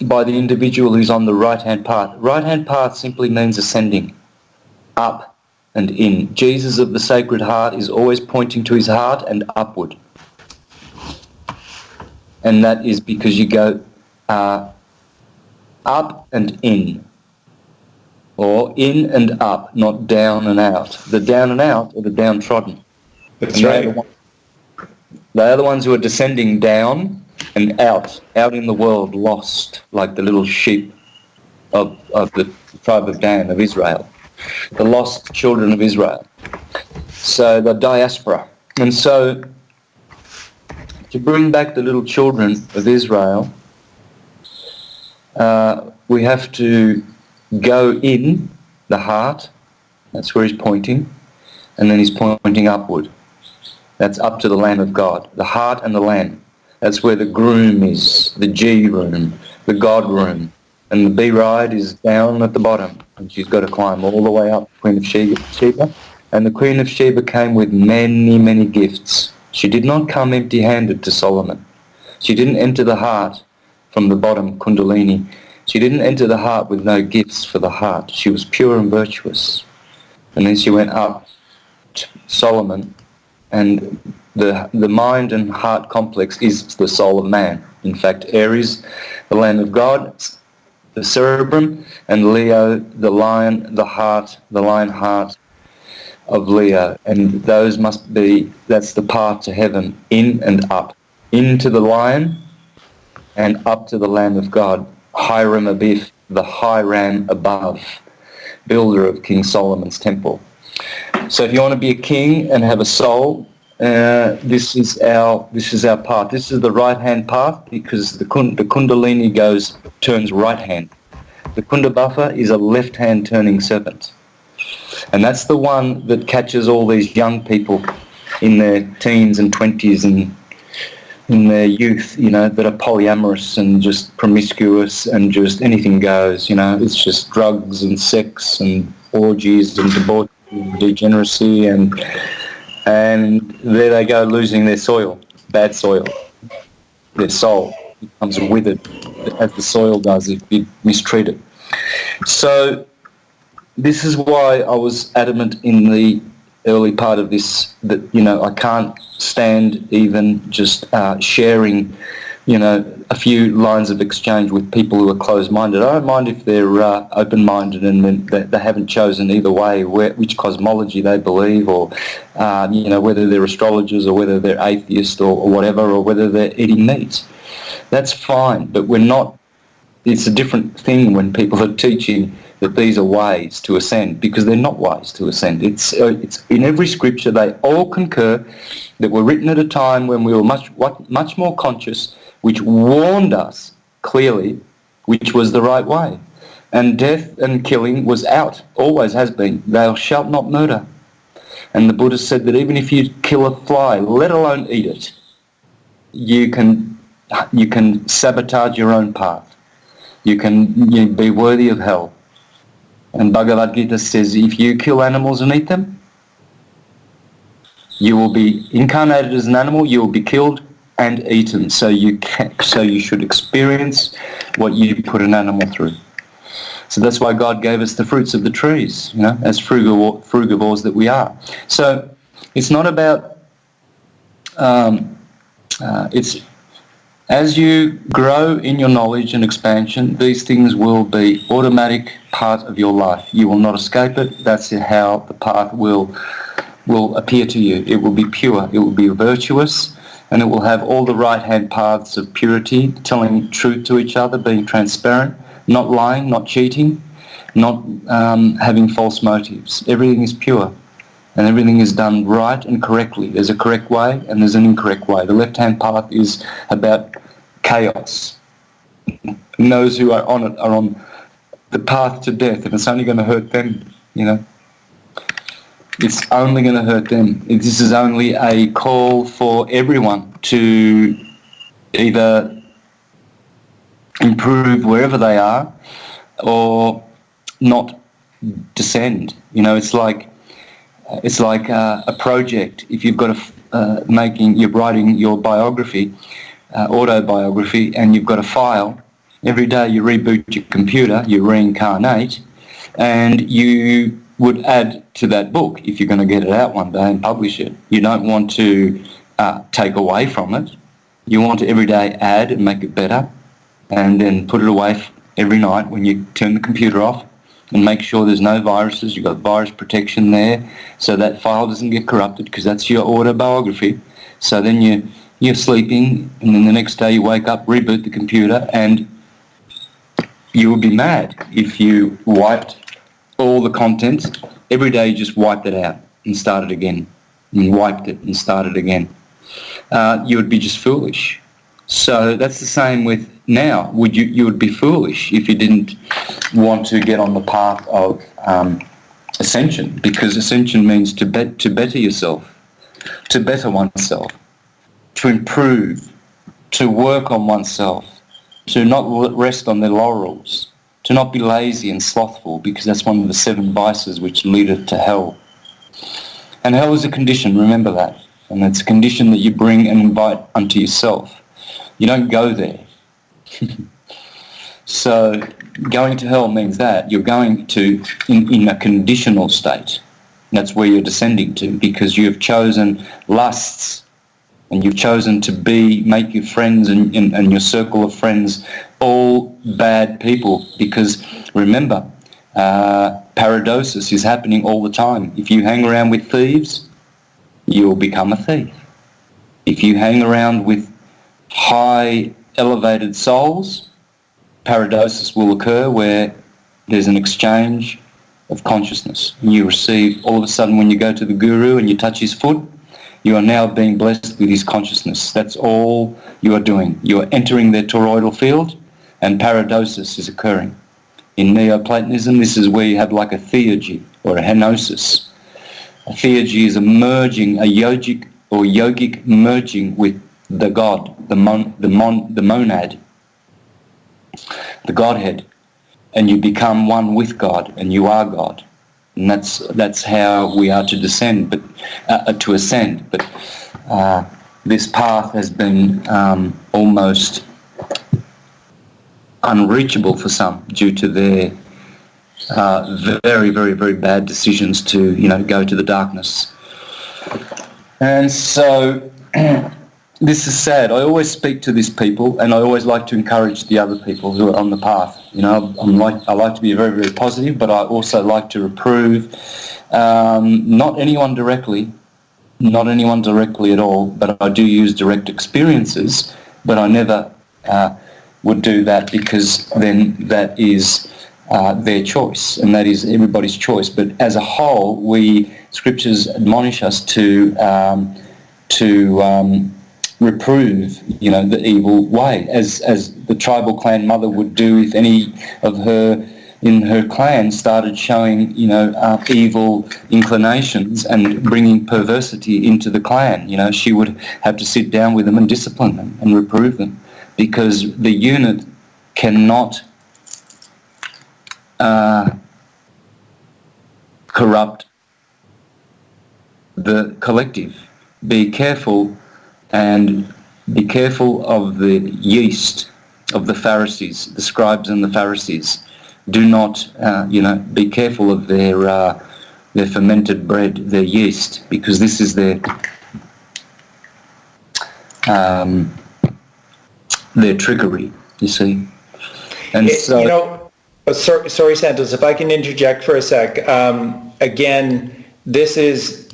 by the individual who's on the right-hand path. Right-hand path simply means ascending, up and in. Jesus of the Sacred Heart is always pointing to his heart and upward. And that is because you go up and in, or in and up, not down and out. The down and out are the downtrodden. That's right. They are the ones who are descending down and out in the world, lost, like the little sheep of the tribe of Dan, of Israel, the lost children of Israel. So the diaspora. And so to bring back the little children of Israel, we have to go in the heart. That's where he's pointing. And then he's pointing upward. That's up to the Lamb of God, the heart and the Lamb. That's where the groom is, the G room, the God room. And the bride is down at the bottom, and she's got to climb all the way up, Queen of Sheba. And the Queen of Sheba came with many, many gifts. She did not come empty-handed to Solomon. She didn't enter the heart from the bottom, Kundalini. She didn't enter the heart with no gifts for the heart. She was pure and virtuous. And then she went up to Solomon, and the mind and heart complex is the soul of man. In fact, Aries, the Lamb of God, the cerebrum, and Leo, the lion, the heart, the lion heart of Leo. And those must be, that's the path to heaven, in and up. Into the lion and up to the Lamb of God. Hiram Abith, the high ram above, builder of King Solomon's temple. So if you want to be a king and have a soul, this is our path. This is the right-hand path, because the Kundalini turns right-hand. The Kundabuffer is a left-hand turning serpent. And that's the one that catches all these young people in their teens and 20s and in their youth, that are polyamorous and just promiscuous and just anything goes, It's just drugs and sex and orgies and debauchery and degeneracy, and there they go, losing their soil, bad soil. Their soul becomes withered, as the soil does if you mistreat it. So this is why I was adamant in the early part of this that, I can't stand even just sharing, a few lines of exchange with people who are closed-minded. I don't mind if they're open-minded and they haven't chosen either way which cosmology they believe, or whether they're astrologers or whether they're atheists or whatever, or whether they're eating meat. That's fine, but we're not. It's a different thing when people are teaching that these are ways to ascend, because they're not ways to ascend. It's in every scripture they all concur that were written at a time when we were much more conscious, which warned us clearly which was the right way. And death and killing was out, always has been. Thou shalt not murder. And the Buddha said that even if you kill a fly, let alone eat it, you can sabotage your own path. You can be worthy of hell. And Bhagavad Gita says if you kill animals and eat them, you will be incarnated as an animal, you will be killed and eaten. So you should experience what you put an animal through. So that's why God gave us the fruits of the trees, as frugivores that we are. So it's not about, it's as you grow in your knowledge and expansion, these things will be automatic part of your life. You will not escape it. That's how the path will appear to you. It will be pure. It will be virtuous. And it will have all the right-hand paths of purity, telling truth to each other, being transparent, not lying, not cheating, not having false motives. Everything is pure, and everything is done right and correctly. There's a correct way and there's an incorrect way. The left-hand path is about chaos. And those who are on it are on the path to death, and it's only going to hurt them, It's only going to hurt them. This is only a call for everyone to either improve wherever they are or not descend. It's like a project. If you've got you're writing your biography, autobiography, and you've got a file. Every day you reboot your computer, you reincarnate, and you would add to that book if you're going to get it out one day and publish it. You don't want to take away from it. You want to every day add and make it better, and then put it away every night when you turn the computer off, and make sure there's no viruses. You've got virus protection there, so that file doesn't get corrupted, because that's your autobiography. So then you're sleeping, and then the next day you wake up, reboot the computer, and you would be mad if you wiped all the content. Every day you just wiped it out and started again, and wiped it and started again. You would be just foolish. So that's the same with now. You would be foolish if you didn't want to get on the path of ascension, because ascension means to better yourself, to better oneself, to improve, to work on oneself, to not rest on their laurels, to not be lazy and slothful, because that's one of the 7 vices which lead to hell. And hell is a condition, remember that. And it's a condition that you bring and invite unto yourself. You don't go there. So going to hell means that you're going to in a conditional state. That's where you're descending to, because you have chosen lusts, and you've chosen to make your friends and your circle of friends all bad people. Because remember, paradosis is happening all the time. If you hang around with thieves, you'll become a thief. If you hang around with high elevated souls, paradosis will occur, where there's an exchange of consciousness. You receive, all of a sudden when you go to the guru and you touch his foot, you are now being blessed with his consciousness. That's all you are doing. You are entering their toroidal field, and paradosis is occurring. In Neoplatonism, this is where you have like a theurgy or a henosis. A theurgy is a merging, a yogic merging with the God, the monad, the Godhead, and you become one with God, and you are God. And that's how we are to descend, but to ascend. But this path has been almost unreachable for some due to their very, very, very bad decisions to, go to the darkness. And so this is sad. I always speak to these people, and I always like to encourage the other people who are on the path. You know, I like to be very, very positive, but I also like to reprove, not anyone directly at all, but I do use direct experiences, but I never would do that, because then that is their choice, and that is everybody's choice. But as a whole, scriptures admonish us to reprove, you know, the evil way, as the tribal clan mother would do if any of her in her clan started showing, you know, evil inclinations and bringing perversity into the clan. You know, she would have to sit down with them and discipline them and reprove them, because the unit cannot corrupt the collective. Be careful of the yeast of the Pharisees, the scribes and the Pharisees. Do not, be careful of their fermented bread, their yeast, because this is their trickery, you see. And sorry, Santos, if I can interject for a sec. Again, this is,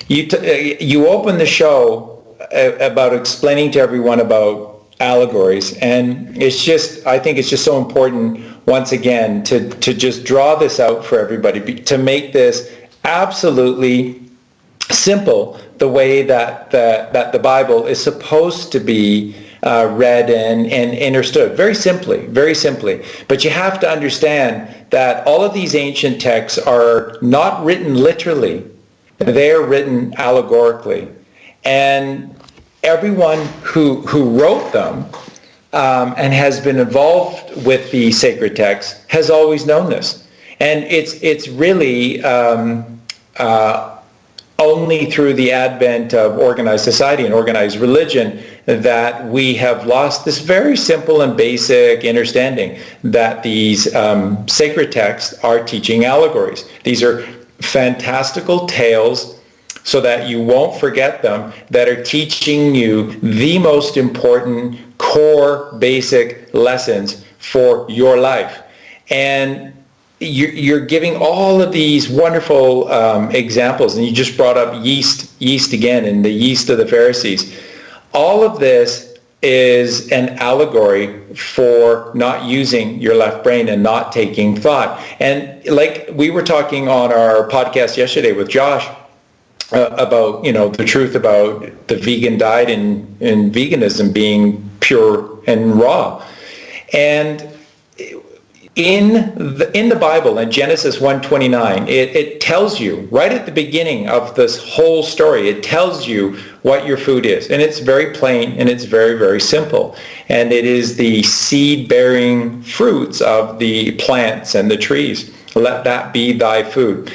you open the show about explaining to everyone about allegories, and I think it's just so important, once again, to just draw this out for everybody, to make this absolutely simple, the way that the Bible is supposed to be read and understood, very simply. But you have to understand that all of these ancient texts are not written literally, they are written allegorically, and everyone who wrote them and has been involved with the sacred text has always known this. And it's really only through the advent of organized society and organized religion that we have lost this very simple and basic understanding that these sacred texts are teaching allegories. These are fantastical tales, so that you won't forget them, that are teaching you the most important core basic lessons for your life. And you're giving all of these wonderful examples, and you just brought up yeast again, and the yeast of the Pharisees. All of this is an allegory for not using your left brain and not taking thought. And like we were talking on our podcast yesterday with Josh, about, you know, the truth about the vegan diet and veganism being pure and raw. And in the Bible, in Genesis 1:29, it tells you right at the beginning of this whole story, it tells you what your food is. And it's very plain, and it's very, very simple. And it is the seed-bearing fruits of the plants and the trees. Let that be thy food.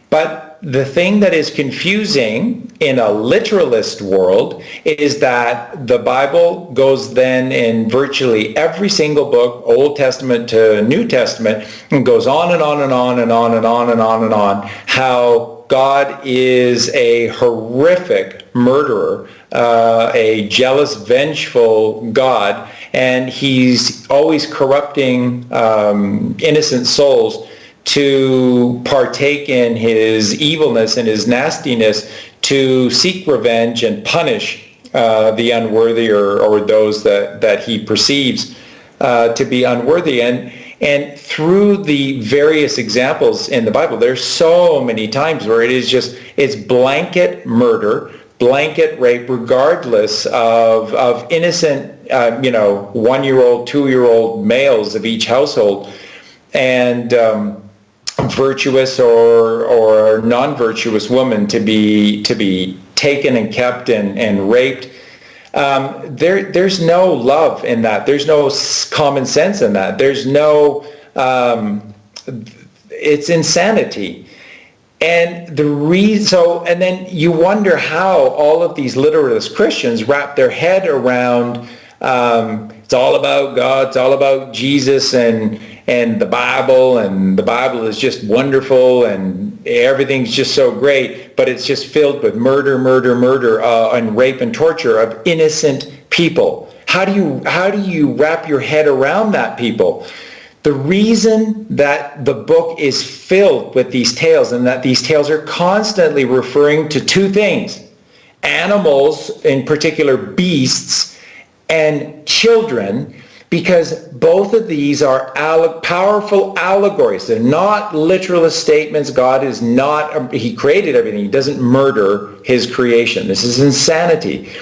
But the thing that is confusing in a literalist world is that the Bible goes then in virtually every single book, Old Testament to New Testament, and goes on and on and on and on and on and on and on, how God is a horrific murderer, a jealous, vengeful God, and he's always corrupting innocent souls to partake in his evilness and his nastiness, to seek revenge and punish the unworthy or those that he perceives to be unworthy. And through the various examples in the Bible, there's so many times where it's blanket murder, blanket rape, regardless of innocent, 1-year-old, 2-year-old males of each household, and virtuous or non-virtuous woman to be taken and kept and raped. There's no love in that. There's no common sense in that. There's no, it's insanity. And and then you wonder how all of these literalist Christians wrap their head around, it's all about God, it's all about Jesus and the Bible is just wonderful, and everything's just so great, but it's just filled with murder, and rape and torture of innocent people. How do you wrap your head around that, people? The reason that the book is filled with these tales, and that these tales are constantly referring to two things: animals, in particular beasts, and children, because both of these are powerful allegories. They're not literalist statements. God is not, he created everything. He doesn't murder his creation. This is insanity.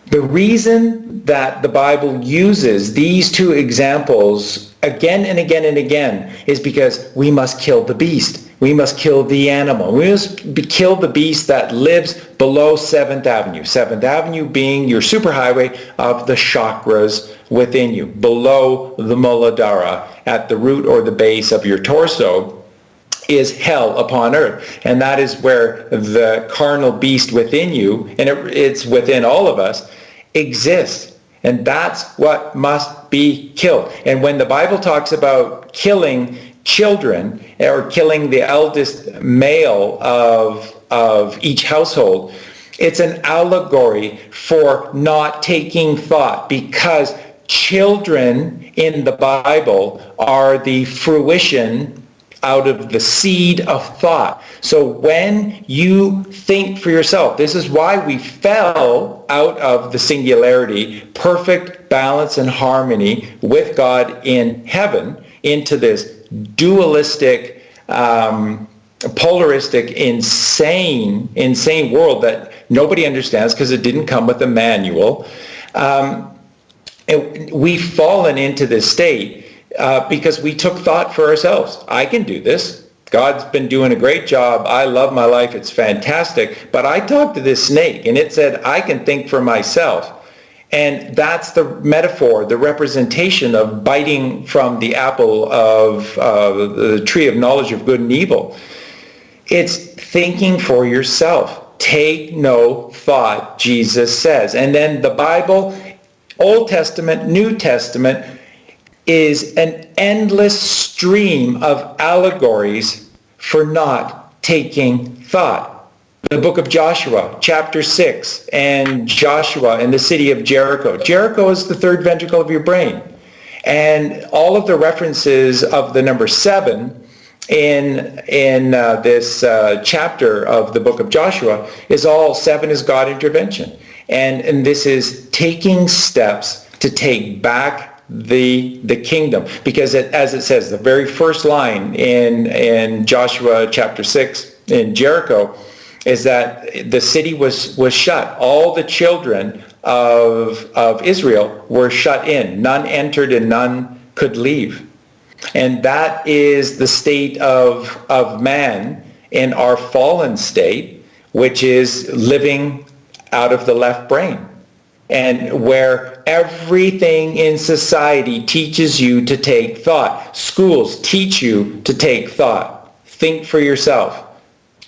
The reason that the Bible uses these two examples again and again and again is because we must kill the beast. We must kill the animal. We must kill the beast that lives below 7th Avenue. 7th Avenue being your superhighway of the chakras within you, below the Muladhara, at the root or the base of your torso, is hell upon earth. And that is where the carnal beast within you, and it's within all of us, exists. And that's what must be killed. And when the Bible talks about killing children, or killing the eldest male of each household, it's an allegory for not taking thought, because children in the Bible are the fruition out of the seed of thought. So when you think for yourself, this is why we fell out of the singularity, perfect balance and harmony with God in heaven, into this dualistic, polaristic, insane world that nobody understands because it didn't come with a manual. We've fallen into this state because we took thought for ourselves. I can do this. God's been doing a great job. I love my life. It's fantastic. But I talked to this snake and it said, I can think for myself. And that's the metaphor, the representation of biting from the apple of the tree of knowledge of good and evil. It's thinking for yourself. Take no thought, Jesus says. And then the Bible, Old Testament, New Testament, is an endless stream of allegories for not taking thought. The book of Joshua, chapter 6, and Joshua in the city of Jericho. Jericho is the third ventricle of your brain. And all of the references of the number 7 in this chapter of the book of Joshua is all 7 is God intervention. And this is taking steps to take back the kingdom, because as it says, the very first line in Joshua chapter 6 in Jericho is that the city was shut. All the children of Israel were shut in. None entered and none could leave. And that is the state of man in our fallen state, which is living out of the left brain. And where everything in society teaches you to take thought. Schools teach you to take thought. Think for yourself.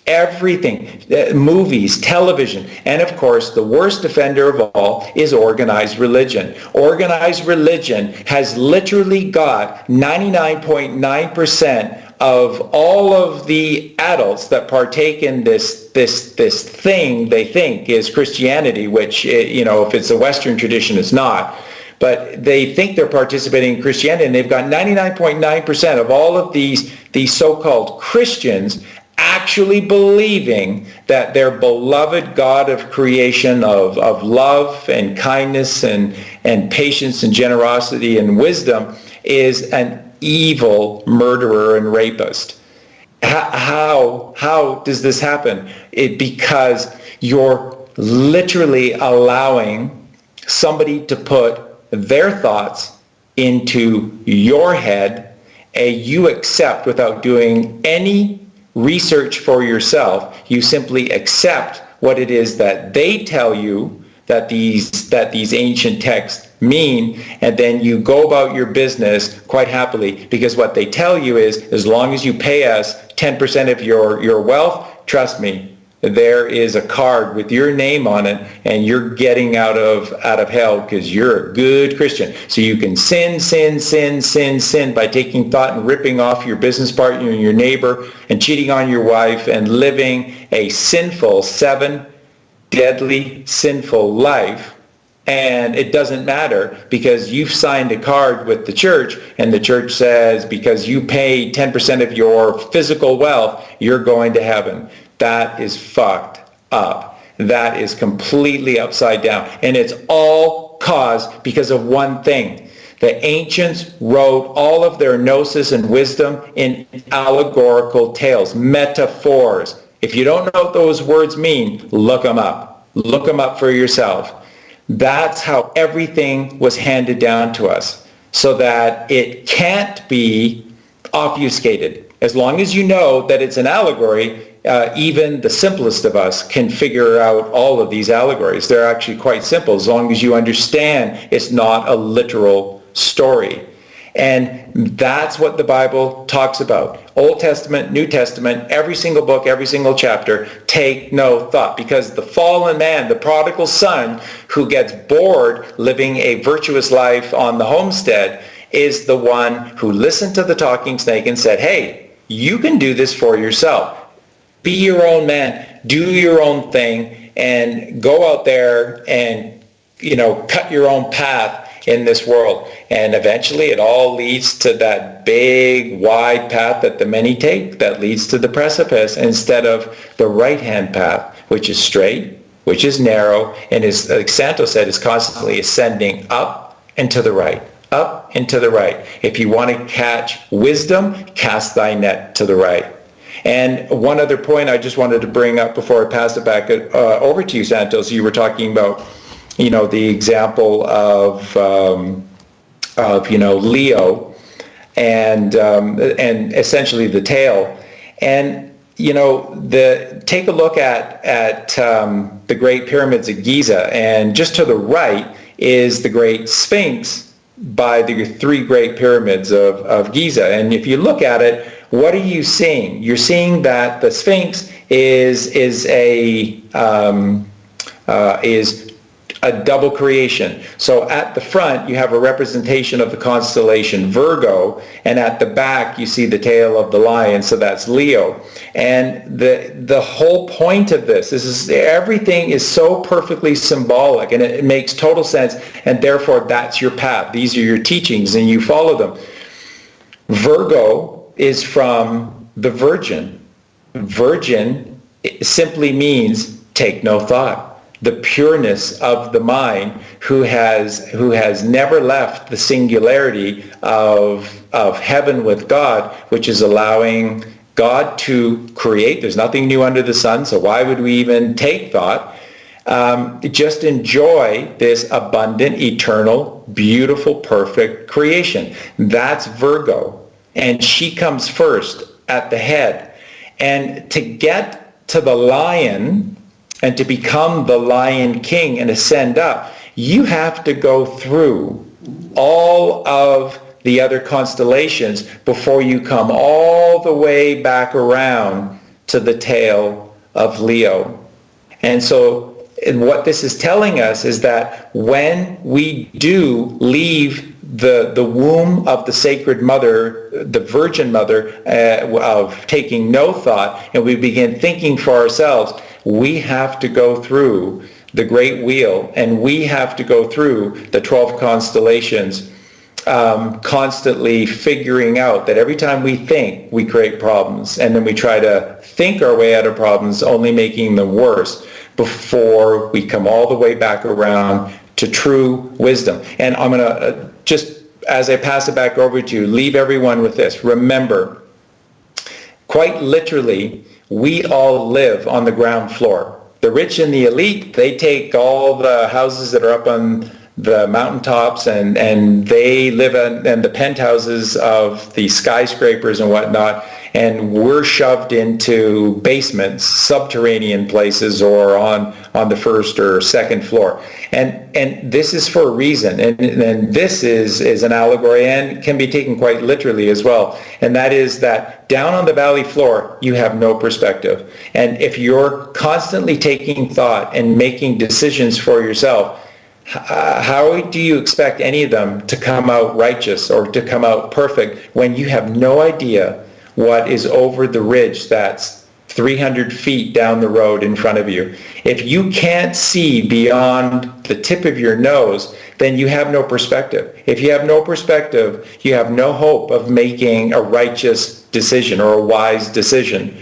Everything, movies, television, and of course the worst offender of all is organized religion. Organized religion has literally got 99.9% of all of the adults that partake in this thing they think is Christianity, which, if it's a Western tradition, it's not. But they think they're participating in Christianity, and they've got 99.9% of all of these so-called Christians actually believing that their beloved God of creation, of love and kindness and patience and generosity and wisdom, is an evil murderer and rapist. How does this happen? Because you're literally allowing somebody to put their thoughts into your head, and you accept without doing any research for yourself. You simply accept what it is that they tell you that these ancient texts mean, and then you go about your business quite happily, because what they tell you is, as long as you pay us 10% of your wealth, trust me, there is a card with your name on it, and you're getting out of hell because you're a good Christian. So you can sin by taking thought and ripping off your business partner and your neighbor and cheating on your wife and living a sinful, 7 deadly sinful life. And it doesn't matter because you've signed a card with the church, and the church says because you pay 10% of your physical wealth, you're going to heaven. That is fucked up. That is completely upside down. And it's all caused because of one thing. The ancients wrote all of their gnosis and wisdom in allegorical tales, metaphors. If you don't know what those words mean, look them up. Look them up for yourself. That's how everything was handed down to us, so that it can't be obfuscated. As long as you know that it's an allegory, even the simplest of us can figure out all of these allegories. They're actually quite simple as long as you understand it's not a literal story. And that's what the Bible talks about. Old Testament, New Testament, every single book, every single chapter, take no thought. Because the fallen man, the prodigal son who gets bored living a virtuous life on the homestead, is the one who listened to the talking snake and said, hey, you can do this for yourself. Be your own man, do your own thing, and go out there and, cut your own path in this world. And eventually it all leads to that big wide path that the many take, that leads to the precipice, instead of the right-hand path, which is straight, which is narrow, and is, like Santos said, is constantly ascending up and to the right, up and to the right. If you want to catch wisdom, cast thy net to the right. And one other point I just wanted to bring up before I pass it back over to you, Santos. You were talking about the example of Leo and essentially the tail. And take a look at the Great Pyramids of Giza, and just to the right is the Great Sphinx by the 3 Great Pyramids of Giza. And if you look at it, what are you seeing? You're seeing that the Sphinx is a double creation. So at the front, you have a representation of the constellation Virgo, and at the back, you see the tail of the lion, so that's Leo. And the whole point of this is everything is so perfectly symbolic, and it makes total sense, and therefore that's your path. These are your teachings, and you follow them. Virgo is from the Virgin. Virgin simply means take no thought. The pureness of the mind who has never left the singularity of heaven with God, which is allowing God to create. There's nothing new under the sun, so why would we even take thought? Just enjoy this abundant, eternal, beautiful, perfect creation. That's Virgo. And she comes first at the head. And to get to the lion and to become the Lion King and ascend up, you have to go through all of the other constellations before you come all the way back around to the tail of Leo. And so what this is telling us is that when we do leave the womb of the Sacred Mother, the Virgin Mother, of taking no thought, and we begin thinking for ourselves, we have to go through the Great Wheel, and we have to go through the 12 constellations, constantly figuring out that every time we think, we create problems, and then we try to think our way out of problems, only making them worse before we come all the way back around to true wisdom. And I'm going to, just as I pass it back over to you, leave everyone with this. Remember, quite literally, we all live on the ground floor. The rich and the elite, they take all the houses that are up on the mountaintops and they live in the penthouses of the skyscrapers and whatnot, and we're shoved into basements, subterranean places, or on the first or second floor. And this is for a reason, and this is an allegory and can be taken quite literally as well. And that is that down on the valley floor, you have no perspective. And if you're constantly taking thought and making decisions for yourself, how do you expect any of them to come out righteous or to come out perfect when you have no idea what is over the ridge that's 300 feet down the road in front of you? If you can't see beyond the tip of your nose, then you have no perspective. If you have no perspective, you have no hope of making a righteous decision or a wise decision.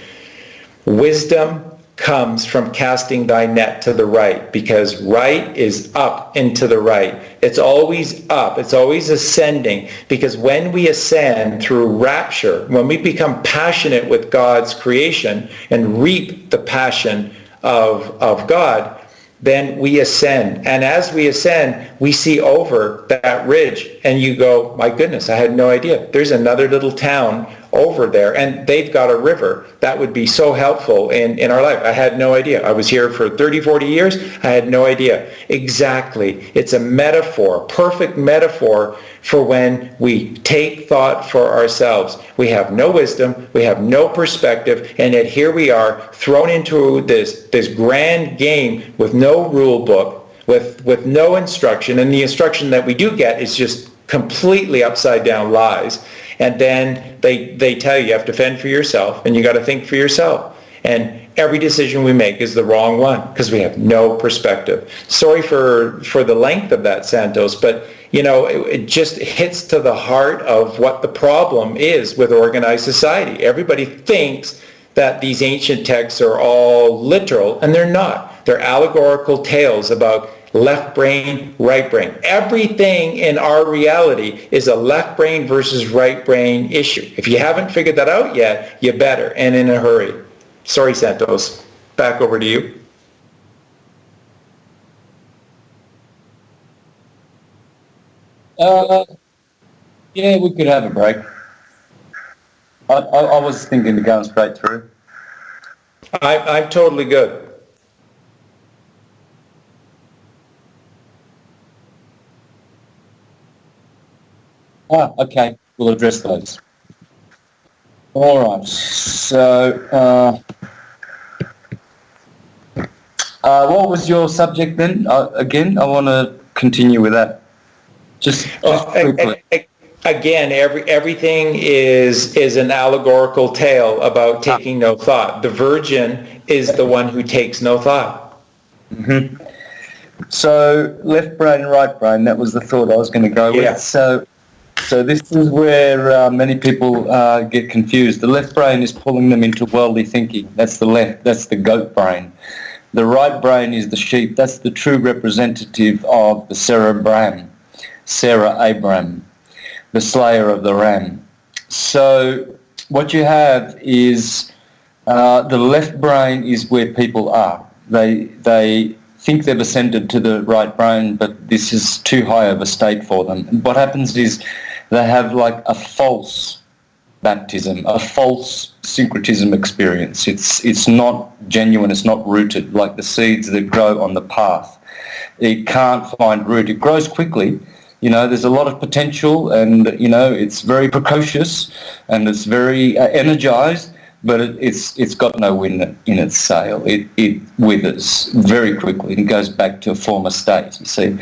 Wisdom comes from casting thy net to the right, because right is up into the right. It's always up. It's always ascending, because when we ascend through rapture, when we become passionate with God's creation and reap the passion of God, then we ascend. And as we ascend, we see over that ridge, and you go, my goodness, I had no idea. There's another little town over there, and they've got a river. That would be so helpful in our life. I had no idea. I was here for 30, 40 years. I had no idea. Exactly. It's a metaphor, perfect metaphor for when we take thought for ourselves. We have no wisdom, we have no perspective, and yet here we are thrown into this grand game with no rule book, with no instruction, and the instruction that we do get is just completely upside down lies. And then they tell you have to fend for yourself, and you got to think for yourself. And every decision we make is the wrong one because we have no perspective. Sorry for the length of that, Santos, but it just hits to the heart of what the problem is with organized society. Everybody thinks that these ancient texts are all literal, and they're not. They're allegorical tales about left brain, right brain. Everything in our reality is a left brain versus right brain issue. If you haven't figured that out yet, you better, and in a hurry. Sorry, Santos. Back over to you. Yeah, we could have a break. I was thinking of going straight through. I'm totally good. Okay. We'll address those. All right. So, what was your subject then? Again, I want to continue with that. Just quickly. Again, everything is an allegorical tale about taking no thought. The virgin is the one who takes no thought. Mm-hmm. So left brain, right brain, that was the thought I was going to go with. Yeah. So this is where many people get confused. The left brain is pulling them into worldly thinking. That's the left. That's the goat brain. The right brain is the sheep. That's the true representative of the cerebrum, Sarah Abraham, the slayer of the ram. So what you have is the left brain is where people are. They think they've ascended to the right brain, but this is too high of a state for them. And what happens is they have like a false baptism, a false syncretism experience. It's not genuine, it's not rooted, like the seeds that grow on the path. It can't find root. It grows quickly. There's a lot of potential, and, it's very precocious and it's very energized, but it's got no wind in its sail. It withers very quickly and goes back to a former state, you see.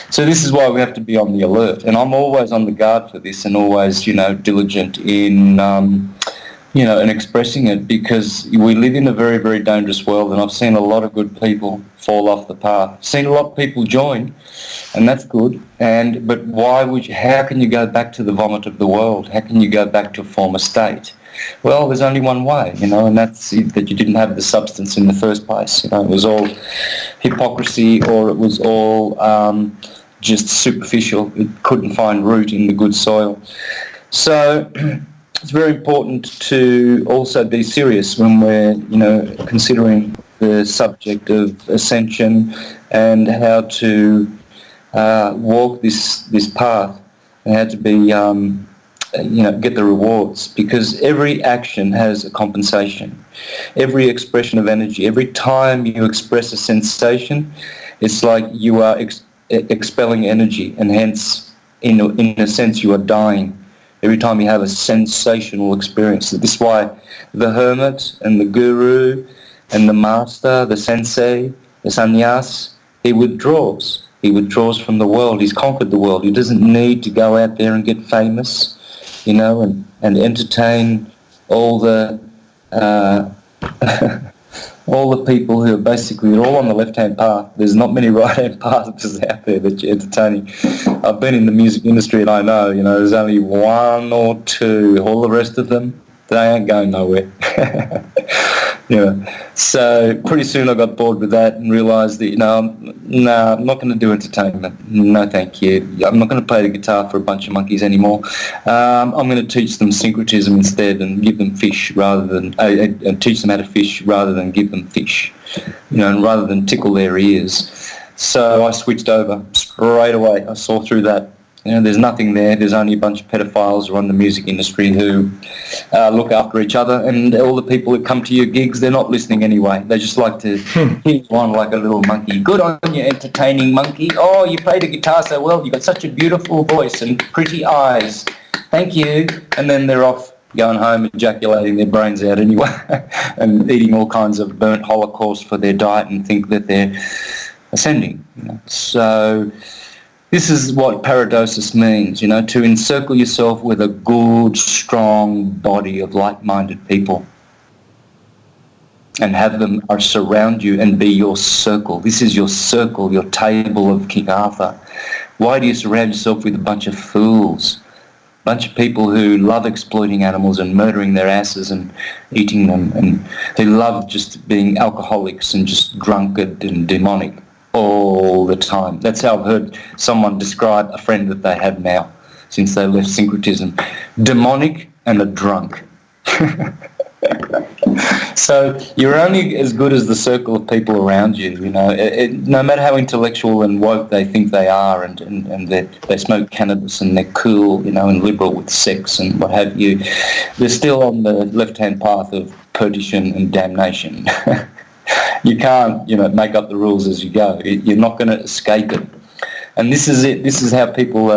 So this is why we have to be on the alert. And I'm always on the guard for this, and always, diligent in, in expressing it, because we live in a very, very dangerous world, and I've seen a lot of good people fall off the path. I've seen a lot of people join, and that's good. But how can you go back to the vomit of the world? How can you go back to a former state? Well, there's only one way, and that's that you didn't have the substance in the first place. It was all hypocrisy, or it was all just superficial. It couldn't find root in the good soil. So it's very important to also be serious when we're, considering the subject of ascension and how to walk this path, they had to be, get the rewards, because every action has a compensation. Every expression of energy, every time you express a sensation, it's like you are expelling energy, and hence, in a sense, you are dying. Every time you have a sensational experience. This is why the hermit and the guru and the master, the sensei, the sannyas, he withdraws. He withdraws from the world. He's conquered the world. He doesn't need to go out there and get famous, and entertain all the all the people who are basically all on the left-hand path. There's not many right-hand paths out there that you're entertaining. I've been in the music industry and I know, there's only one or two. All the rest of them, they ain't going nowhere. So pretty soon I got bored with that and realised that, I'm not going to do entertainment. No, thank you. I'm not going to play the guitar for a bunch of monkeys anymore. I'm going to teach them syncretism instead and give them fish rather than teach them how to fish rather than give them fish, and rather than tickle their ears. So I switched over straight away. I saw through that. There's nothing there. There's only a bunch of pedophiles who run the music industry who look after each other, and all the people who come to your gigs, they're not listening anyway. They just like to hit on like a little monkey. Good on you, entertaining monkey. Oh, you play the guitar so well. You've got such a beautiful voice and pretty eyes. Thank you. And then they're off going home, ejaculating their brains out anyway and eating all kinds of burnt holocaust for their diet and think that they're ascending. So this is what paradosis means, to encircle yourself with a good, strong body of like-minded people and have them surround you and be your circle. This is your circle, your table of King Arthur. Why do you surround yourself with a bunch of fools? A bunch of people who love exploiting animals and murdering their asses and eating them, and who love just being alcoholics and just drunkard and demonic all the time. That's how I've heard someone describe a friend that they have now since they left syncretism. Demonic and a drunk. So you're only as good as the circle of people around you, no matter how intellectual and woke they think they are, and they smoke cannabis and they're cool, and liberal with sex and what have you, they're still on the left-hand path of perdition and damnation. You can't, make up the rules as you go. You're not going to escape it. And this is it. This is how people,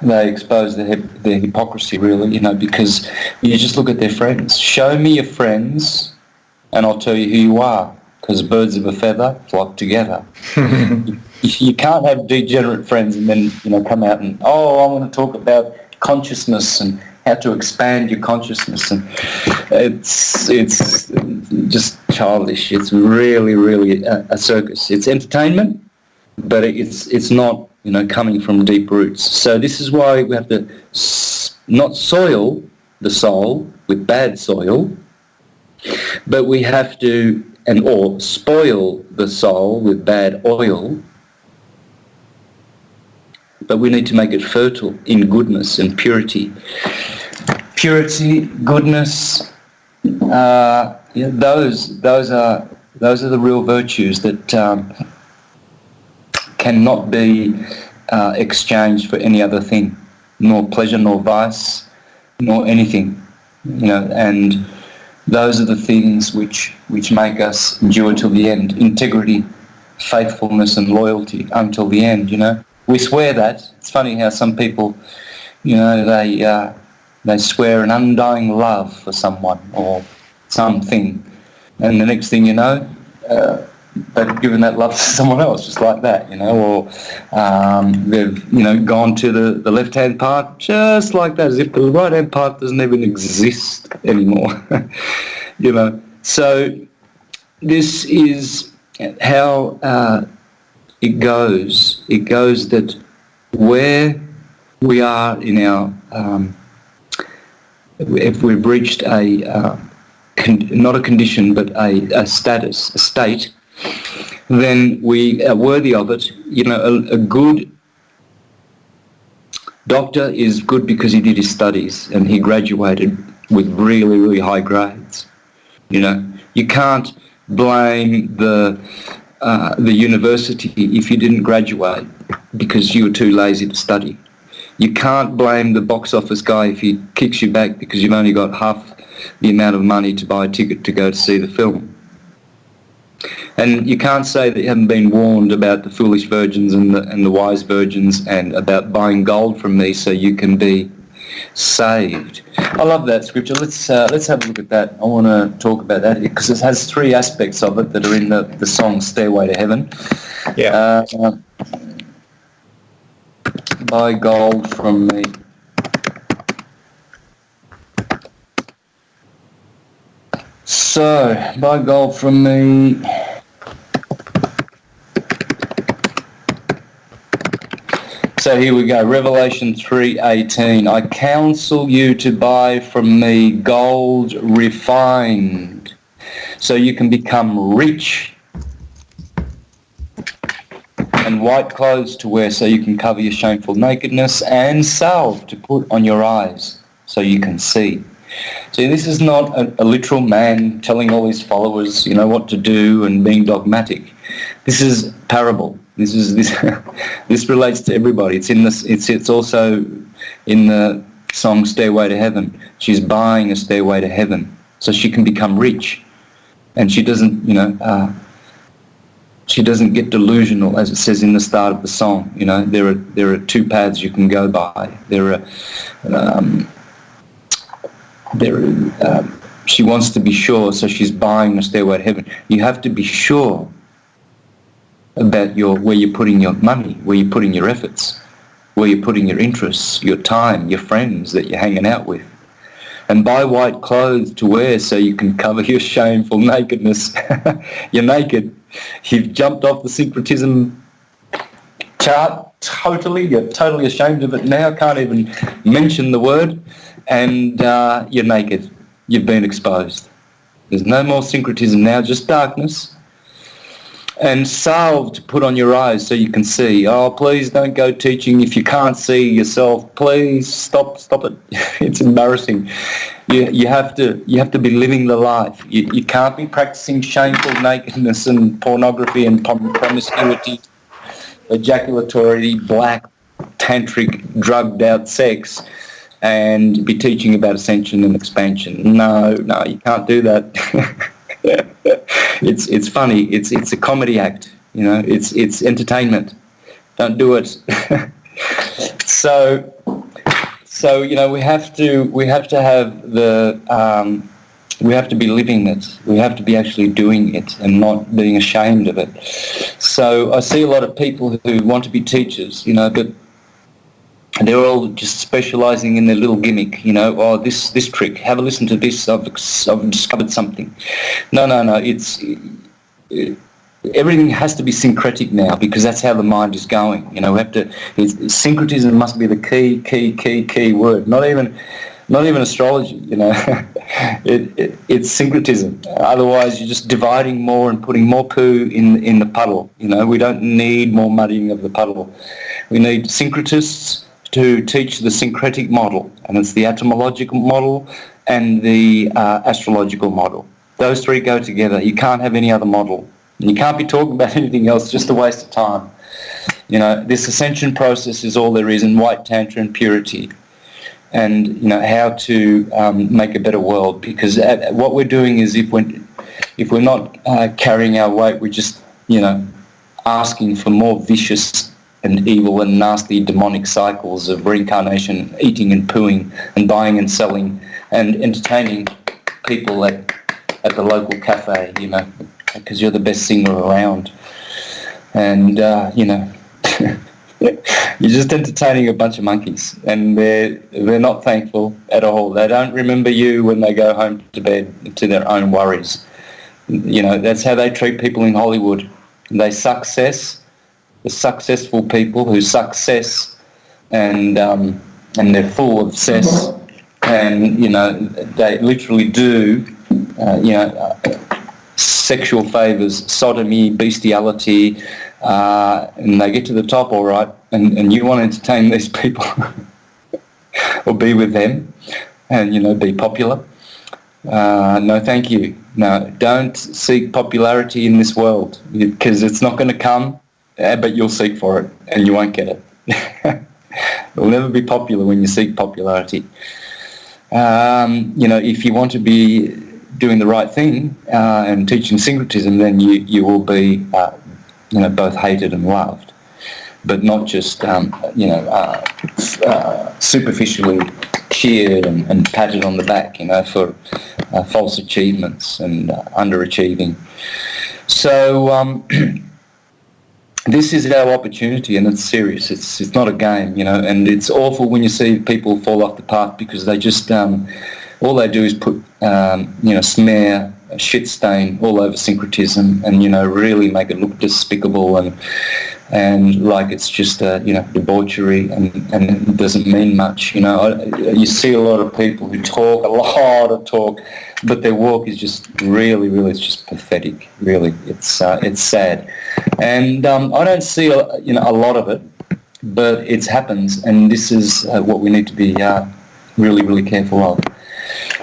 they expose their hypocrisy, really, because you just look at their friends. Show me your friends and I'll tell you who you are, because birds of a feather flock together. You can't have degenerate friends and then, come out and, I'm going to talk about consciousness and how to expand your consciousness, and it's just childish. It's really, really a circus. It's entertainment, but it's not, coming from deep roots. So this is why we have to not soil the soul with bad soil, but we have to, or spoil the soul with bad oil, but we need to make it fertile in goodness and purity. Purity, goodness, those are the real virtues that cannot be exchanged for any other thing, nor pleasure, nor vice, nor anything, and those are the things which make us endure till the end. Integrity, faithfulness and loyalty until the end, We swear that. It's funny how some people, they swear an undying love for someone or something, and the next thing you know, they've given that love to someone else, just like that, or they've, gone to the left-hand path just like that, as if the right-hand path doesn't even exist anymore, So this is how it goes. It goes that where we are in our, if we've reached not a condition, but a status, a state, then we are worthy of it. A good doctor is good because he did his studies and he graduated with really, really high grades. You can't blame the the university if you didn't graduate because you were too lazy to study. You can't blame the box office guy if he kicks you back because you've only got half the amount of money to buy a ticket to go to see the film. And you can't say that you haven't been warned about the foolish virgins and the wise virgins and about buying gold from me so you can be saved. I love that scripture. Let's have a look at that. I want to talk about that because it has three aspects of it that are in the song Stairway to Heaven. Yeah. Buy gold from me. So, buy gold from me. So here we go, Revelation 3:18. I counsel you to buy from me gold refined, so you can become rich, and white clothes to wear, so you can cover your shameful nakedness, and salve to put on your eyes, so you can see. See, this is not a literal man telling all his followers, what to do and being dogmatic. This is parable. This relates to everybody. It's also in the song Stairway to Heaven. She's buying a stairway to heaven so she can become rich, and she doesn't get delusional, as it says in the start of the song. There are two paths you can go by. She wants to be sure, so she's buying a stairway to heaven. You have to be sure about where you're putting your money, where you're putting your efforts, where you're putting your interests, your time, your friends that you're hanging out with. And buy white clothes to wear so you can cover your shameful nakedness. You're naked. You've jumped off the syncretism chart totally. You're totally ashamed of it now. Can't even mention the word. And you're naked. You've been exposed. There's no more syncretism now, just darkness. And salve to put on your eyes so you can see. Oh, please don't go teaching if you can't see yourself. Please stop it. It's embarrassing. You have to be living the life. You can't be practicing shameful nakedness and pornography and promiscuity, ejaculatory, black, tantric, drugged out sex and be teaching about ascension and expansion. No, you can't do that. It's funny. It's a comedy act. It's entertainment. Don't do it. So we have to have we have to be living it. We have to be actually doing it and not being ashamed of it. So I see a lot of people who want to be teachers, but they're all just specialising in their little gimmick, this trick, have a listen to this, I've discovered something. No, everything has to be syncretic now because that's how the mind is going. Syncretism must be the key word, not even astrology, it's syncretism. Otherwise you're just dividing more and putting more poo in the puddle. We don't need more muddying of the puddle. We need syncretists to teach the syncretic model, and it's the etymological model and the astrological model. Those three go together. You can't have any other model. And you can't be talking about anything else, just a waste of time. This ascension process is all there is in white tantra and purity, and how to make a better world. Because what we're doing is if we're not carrying our weight, we're just asking for more vicious and evil and nasty demonic cycles of reincarnation, eating and pooing and buying and selling and entertaining people at the local cafe, because you're the best singer around. And, you're just entertaining a bunch of monkeys, and they're not thankful at all. They don't remember you when they go home to bed to their own worries. That's how they treat people in Hollywood. They the successful people who success, and they're full of cess, and they literally do sexual favours, sodomy, bestiality, and they get to the top all right, and you want to entertain these people or be with them and be popular. No, thank you. No, don't seek popularity in this world because it's not going to come, but you'll seek for it and you won't get it. You'll never be popular when you seek popularity. If you want to be doing the right thing and teaching syncretism, then you will be, both hated and loved, but not just, superficially cheered and patted on the back, for false achievements and underachieving. So this is our opportunity, and it's serious. It's not a game, and it's awful when you see people fall off the path because they just all they do is put smear a shit stain all over syncretism and really make it look despicable and like it's just debauchery and it doesn't mean much. You see a lot of people who talk a lot of talk, but their walk is just really it's just pathetic. Really, it's sad, and I don't see a lot of it, but it happens, and this is what we need to be really careful of,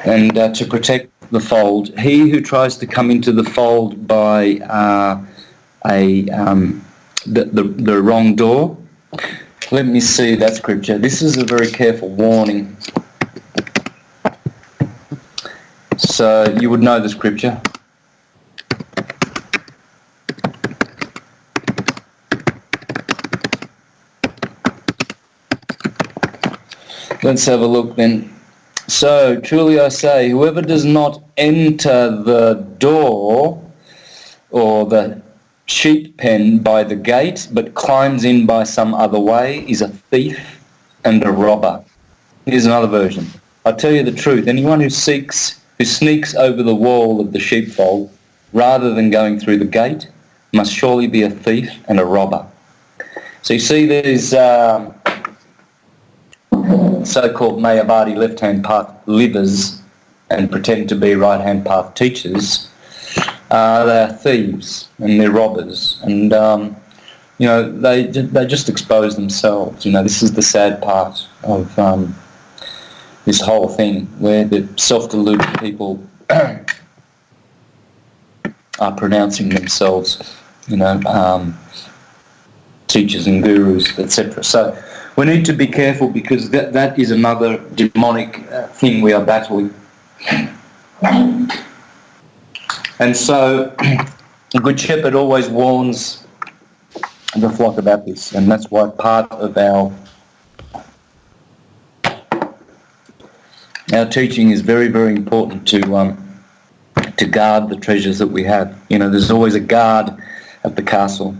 and to protect the fold. He who tries to come into the fold by the wrong door. Let me see that scripture. This is a very careful warning. So you would know the scripture. Let's have a look then. So truly I say, whoever does not enter the door or the sheep pen by the gate, but climbs in by some other way, is a thief and a robber. Here's another version. I tell you the truth, anyone who sneaks over the wall of the sheepfold rather than going through the gate must surely be a thief and a robber. So you see these so-called Mayavadi left-hand path livers and pretend to be right-hand path teachers. They are thieves and they're robbers, and they just expose themselves. This is the sad part of this whole thing, where the self-deluded people are pronouncing themselves, teachers and gurus, etc. So we need to be careful because that is another demonic thing we are battling. And so the Good Shepherd always warns the flock about this, and that's why part of our teaching is very, very important to guard the treasures that we have. There's always a guard at the castle,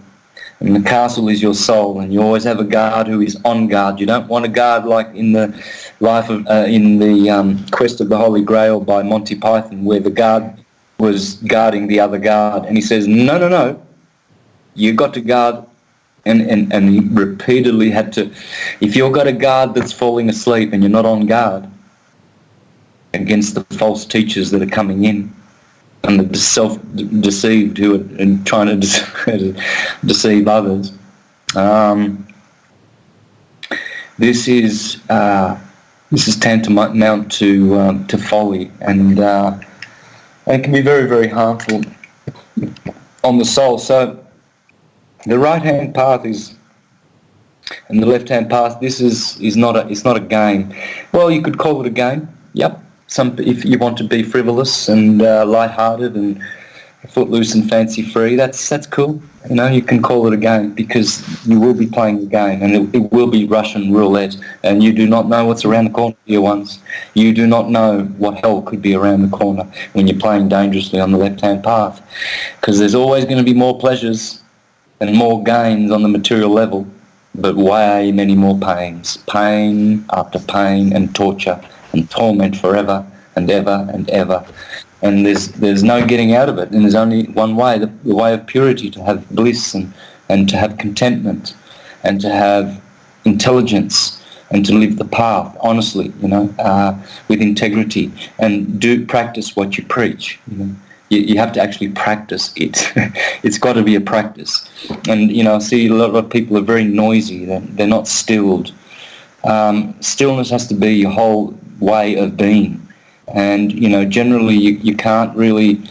and the castle is your soul, and you always have a guard who is on guard. You don't want a guard like in the life of in the Quest of the Holy Grail by Monty Python, where the guard was guarding the other guard, and he says, no, you got to guard, and he repeatedly had to, if you've got a guard that's falling asleep and you're not on guard against the false teachers that are coming in and the self-deceived who are trying to deceive others, this is tantamount to folly, and it can be very, very harmful on the soul. So the right-hand path and the left-hand path. This is not a game. Well, you could call it a game. Yep. If you want to be frivolous and light-hearted and footloose and fancy-free, that's cool. You can call it a game because you will be playing the game, and it will be Russian roulette, and you do not know what's around the corner, dear ones. You do not know what hell could be around the corner when you're playing dangerously on the left-hand path, because there's always going to be more pleasures and more gains on the material level, but way many more pains. Pain after pain and torture and torment forever and ever and ever. And there's no getting out of it, and there's only one way, the way of purity, to have bliss and to have contentment and to have intelligence and to live the path honestly, with integrity, and practice what you preach. You have to actually practice it. It's got to be a practice. And I see a lot of people are very noisy. They're not stilled. Stillness has to be your whole way of being. And, generally you can't really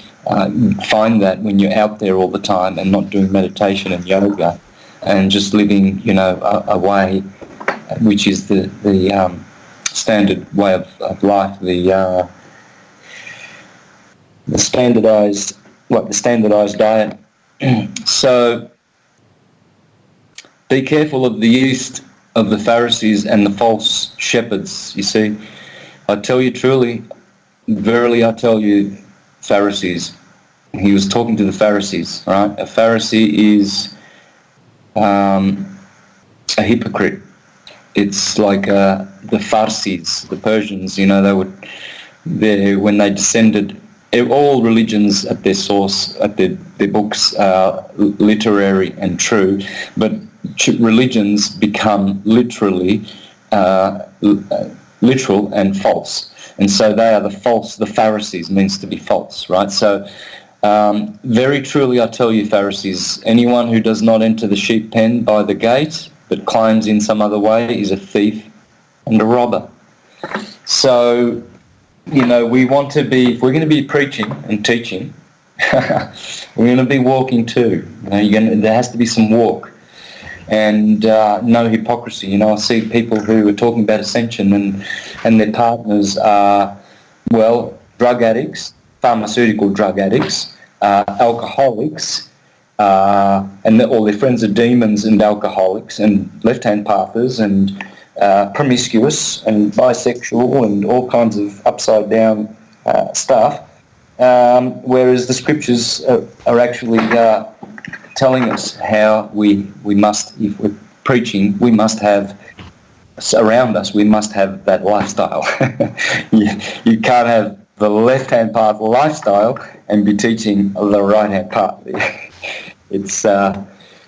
find that when you're out there all the time and not doing meditation and yoga and just living, a way which is the standard way of life, the standardized diet. So be careful of the yeast of the Pharisees and the false shepherds. You see, I tell you truly, verily I tell you, Pharisees. He was talking to the Pharisees, right? A Pharisee is a hypocrite. It's like the Farsis, the Persians. When they descended. All religions at their source, at their books, are literary and true, but religions become literally literal and false. And so they are the Pharisees means to be false, right? So very truly I tell you, Pharisees, anyone who does not enter the sheep pen by the gate, but climbs in some other way, is a thief and a robber. So, we want to be, if we're going to be preaching and teaching, we're going to be walking too. There has to be some walk and no hypocrisy. I see people who are talking about ascension and their partners are, drug addicts, pharmaceutical drug addicts, alcoholics, and all their friends are demons and alcoholics and left-hand pathers and promiscuous and bisexual and all kinds of upside down stuff, whereas the scriptures are actually telling us how we must, if we're preaching, we must have around us, we must have that lifestyle. You can't have the left-hand path lifestyle and be teaching the right-hand path. It's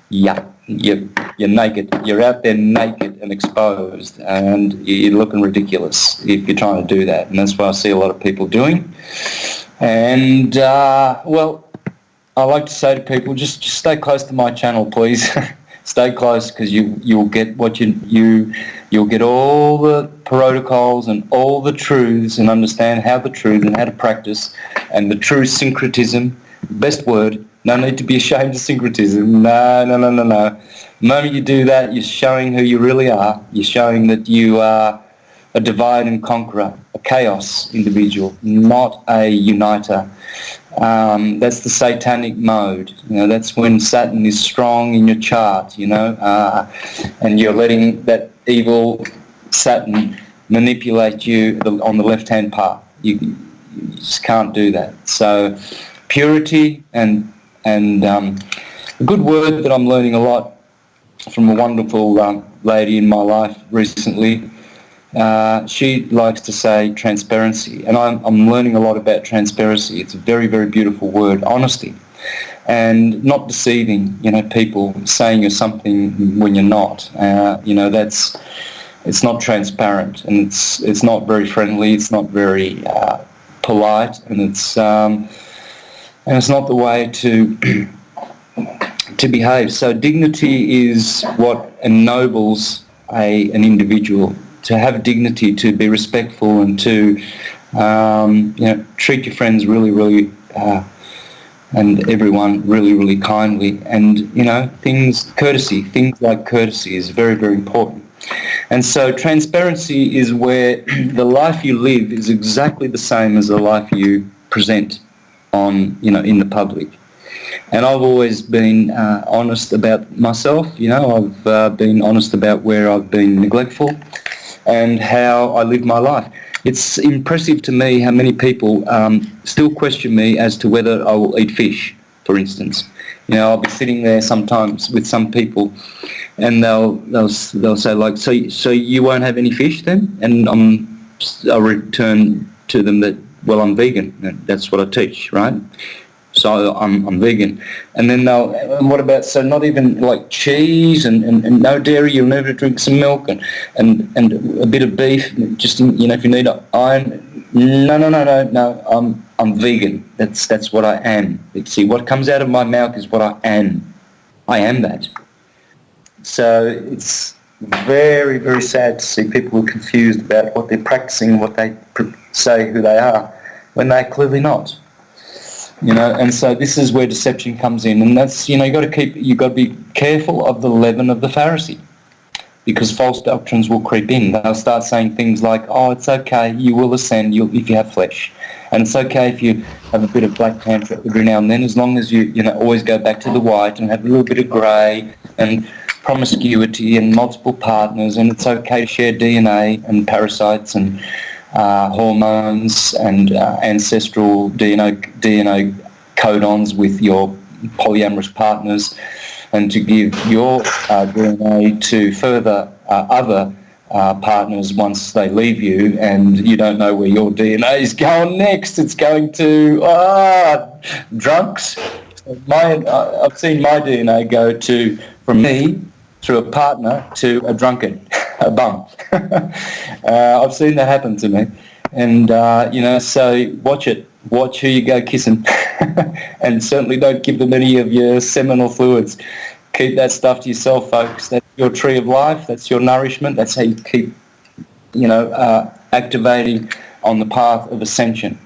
you're naked. You're out there naked and exposed, and you're looking ridiculous if you're trying to do that. And that's what I see a lot of people doing. And I like to say to people, just stay close to my channel, please. Stay close, because you'll get what you'll get all the protocols and all the truths, and understand how the truth and how to practice, and the true syncretism. Best word. No need to be ashamed of syncretism. No. The moment you do that, you're showing who you really are. You're showing that you are a divide and conqueror, a chaos individual, not a uniter. That's the satanic mode. That's when Satan is strong in your chart, and you're letting that evil Satan manipulate you on the left-hand path. You just can't do that. So purity and a good word that I'm learning a lot from a wonderful lady in my life recently. She likes to say transparency, and I'm learning a lot about transparency. It's a very, very beautiful word, honesty, and not deceiving, people, saying you're something when you're not. It's not transparent, and it's not very friendly, it's not very polite, and it's not the way to to behave. So dignity is what ennobles an individual. To have dignity, to be respectful, and to treat your friends really, really, and everyone really, really kindly. And things like courtesy is very, very important. And so transparency is where the life you live is exactly the same as the life you present on, in the public. And I've always been honest about myself. I've been honest about where I've been neglectful and how I live my life. It's impressive to me how many people still question me as to whether I will eat fish, for instance. I'll be sitting there sometimes with some people, and they'll say, like, so you won't have any fish then? And I'll return to them that, well, I'm vegan. That's what I teach, right? So I'm vegan. And then and what about, so not even like cheese and no dairy, you'll never drink some milk and a bit of beef, just, if you need iron. No, I'm vegan. That's what I am. See, what comes out of my mouth is what I am. I am that. So it's very, very sad to see people who are confused about what they're practicing, what they say who they are when they're clearly not. And so this is where deception comes in, and that's, you've got to be careful of the leaven of the Pharisee, because false doctrines will creep in. They'll start saying things like, oh, it's okay, you will ascend if you have flesh. And it's okay if you have a bit of black tantra every now and then, as long as you always go back to the white and have a little bit of grey and promiscuity and multiple partners, and it's okay to share DNA and parasites and hormones and ancestral DNA codons with your polyamorous partners, and to give your DNA to further other partners once they leave you, and you don't know where your DNA is going next. It's going to drunks. I've seen my DNA go from me through a partner to a drunkard, a bum. I've seen that happen to me, and so watch it. Watch who you go kissing, and certainly don't give them any of your seminal fluids. Keep that stuff to yourself, folks. That's your tree of life. That's your nourishment. That's how you keep, activating on the path of ascension.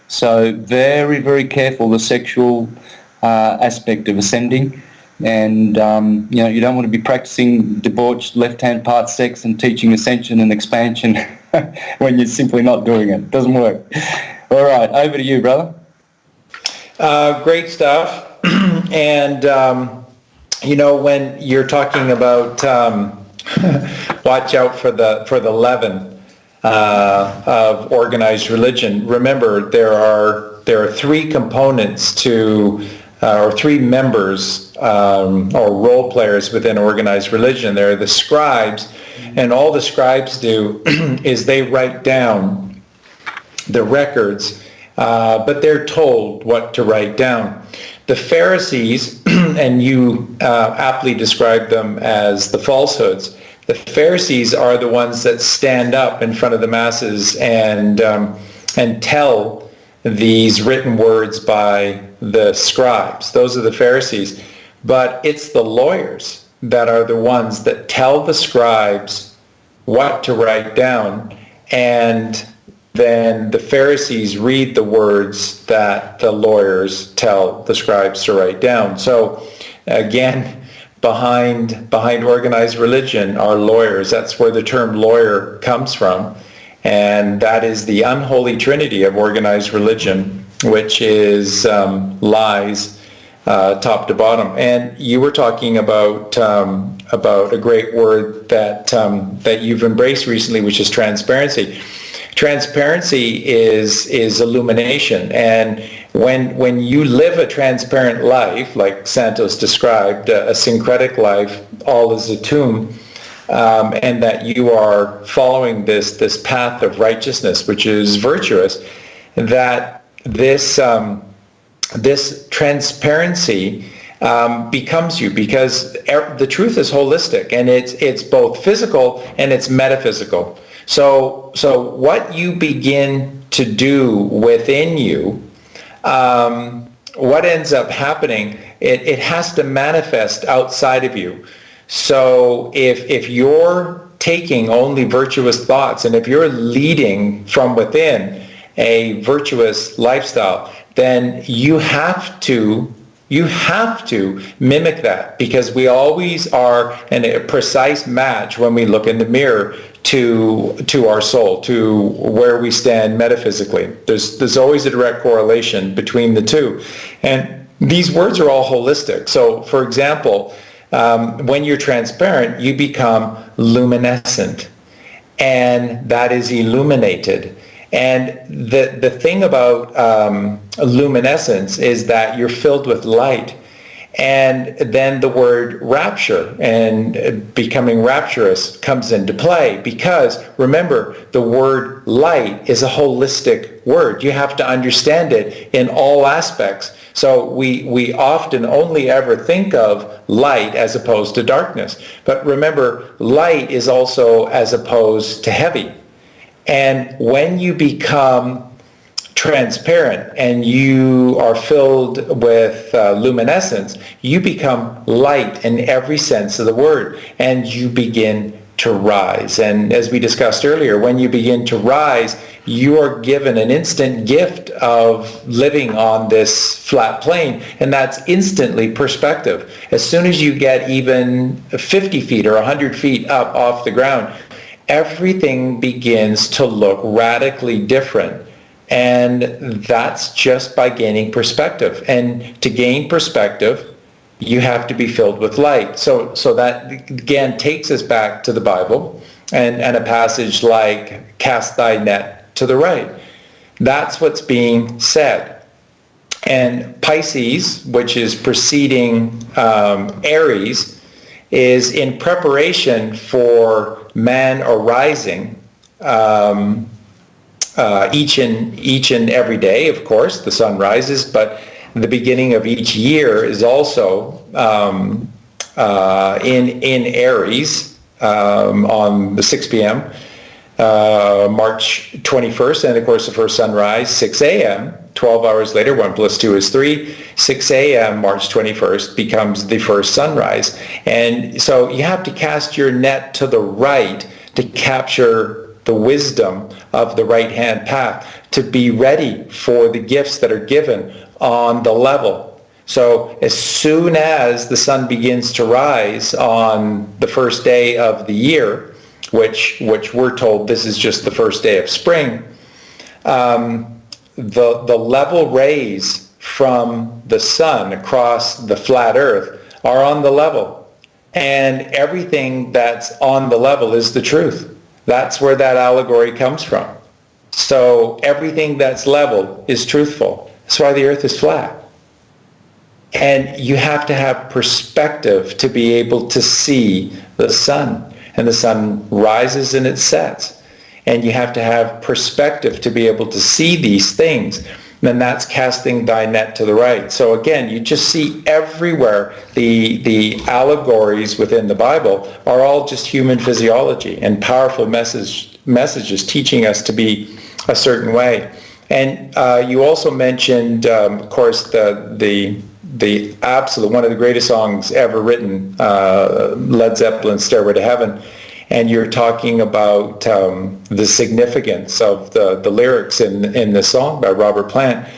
So very, very careful, the sexual aspect of ascending. And, you don't want to be practicing debauched left-hand part sex and teaching ascension and expansion when you're simply not doing it. It doesn't work. All right, over to you, brother. Great stuff. And, when you're talking about watch out for the leaven of organized religion, remember there are three components to or three members or role players within organized religion. There are the scribes, and all the scribes do is they write down the records, but they're told what to write down. The Pharisees, and you aptly describe them as the falsehoods, the Pharisees are the ones that stand up in front of the masses and tell these written words by the scribes. Those are the Pharisees. But it's the lawyers that are the ones that tell the scribes what to write down, and then the Pharisees read the words that the lawyers tell the scribes to write down. So again, behind organized religion are lawyers. That's where the term lawyer comes from. And that is the unholy trinity of organized religion, which is lies top to bottom. And you were talking about a great word that you've embraced recently, which is transparency. Transparency is illumination, and when you live a transparent life, like Santos described, a syncretic life, all is a tomb, and that you are following this path of righteousness, which is virtuous, that this transparency becomes you, because the truth is holistic, and it's both physical and it's metaphysical. So what you begin to do within you, what ends up happening, it has to manifest outside of you. So if you're taking only virtuous thoughts, and if you're leading from within a virtuous lifestyle, then you have to mimic that, because we always are in a precise match when we look in the mirror to our soul, to where we stand metaphysically. There's always a direct correlation between the two. And these words are all holistic. So, for example, when you're transparent, you become luminescent, and that is illuminated. And the thing about luminescence is that you're filled with light. And then the word rapture and becoming rapturous comes into play, because remember, the word light is a holistic word. You have to understand it in all aspects. So we often only ever think of light as opposed to darkness. But remember, light is also as opposed to heavy. And when you become transparent and you are filled with luminescence, you become light in every sense of the word, and you begin to rise. And as we discussed earlier, when you begin to rise, you are given an instant gift of living on this flat plane, and that's instantly perspective. As soon as you get even 50 feet or 100 feet up off the ground, everything begins to look radically different. And that's just by gaining perspective. And to gain perspective, you have to be filled with light. So that again takes us back to the Bible and a passage like, cast thy net to the right. That's what's being said. And Pisces, which is preceding Aries, is in preparation for man arising each and every day. Of course, the sun rises, but the beginning of each year is also in Aries on the 6 p.m. March 21st, and of course the first sunrise, 6 a.m., 12 hours later, 1 + 2 is 3, 6 a.m. March 21st becomes the first sunrise. And so you have to cast your net to the right to capture the wisdom of the right-hand path, to be ready for the gifts that are given on the level. So as soon as the sun begins to rise on the first day of the year, which we're told this is just the first day of spring, the level rays from the sun across the flat earth are on the level. And everything that's on the level is the truth. That's where that allegory comes from. So everything that's level is truthful. That's why the earth is flat. And you have to have perspective to be able to see the sun. And the sun rises and it sets. And you have to have perspective to be able to see these things. Then that's casting thy net to the right. So again, you just see everywhere the allegories within the Bible are all just human physiology and powerful messages teaching us to be a certain way. And you also mentioned, of course, the absolute, one of the greatest songs ever written, Led Zeppelin's Stairway to Heaven. And you're talking about the significance of the lyrics in the song by Robert Plant.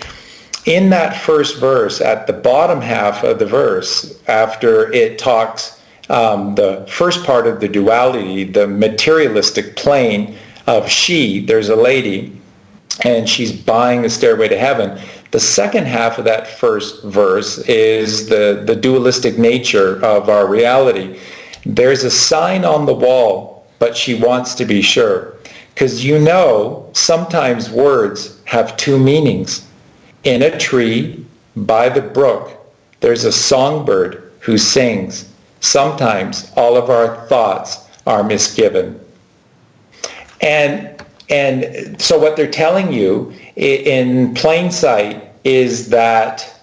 In that first verse, at the bottom half of the verse, after it talks the first part of the duality, the materialistic plane of there's a lady, and she's buying the stairway to heaven. The second half of that first verse is the dualistic nature of our reality. There's a sign on the wall, but she wants to be sure. Because sometimes words have two meanings. In a tree, by the brook, there's a songbird who sings. Sometimes all of our thoughts are misgiven. And so what they're telling you in plain sight is that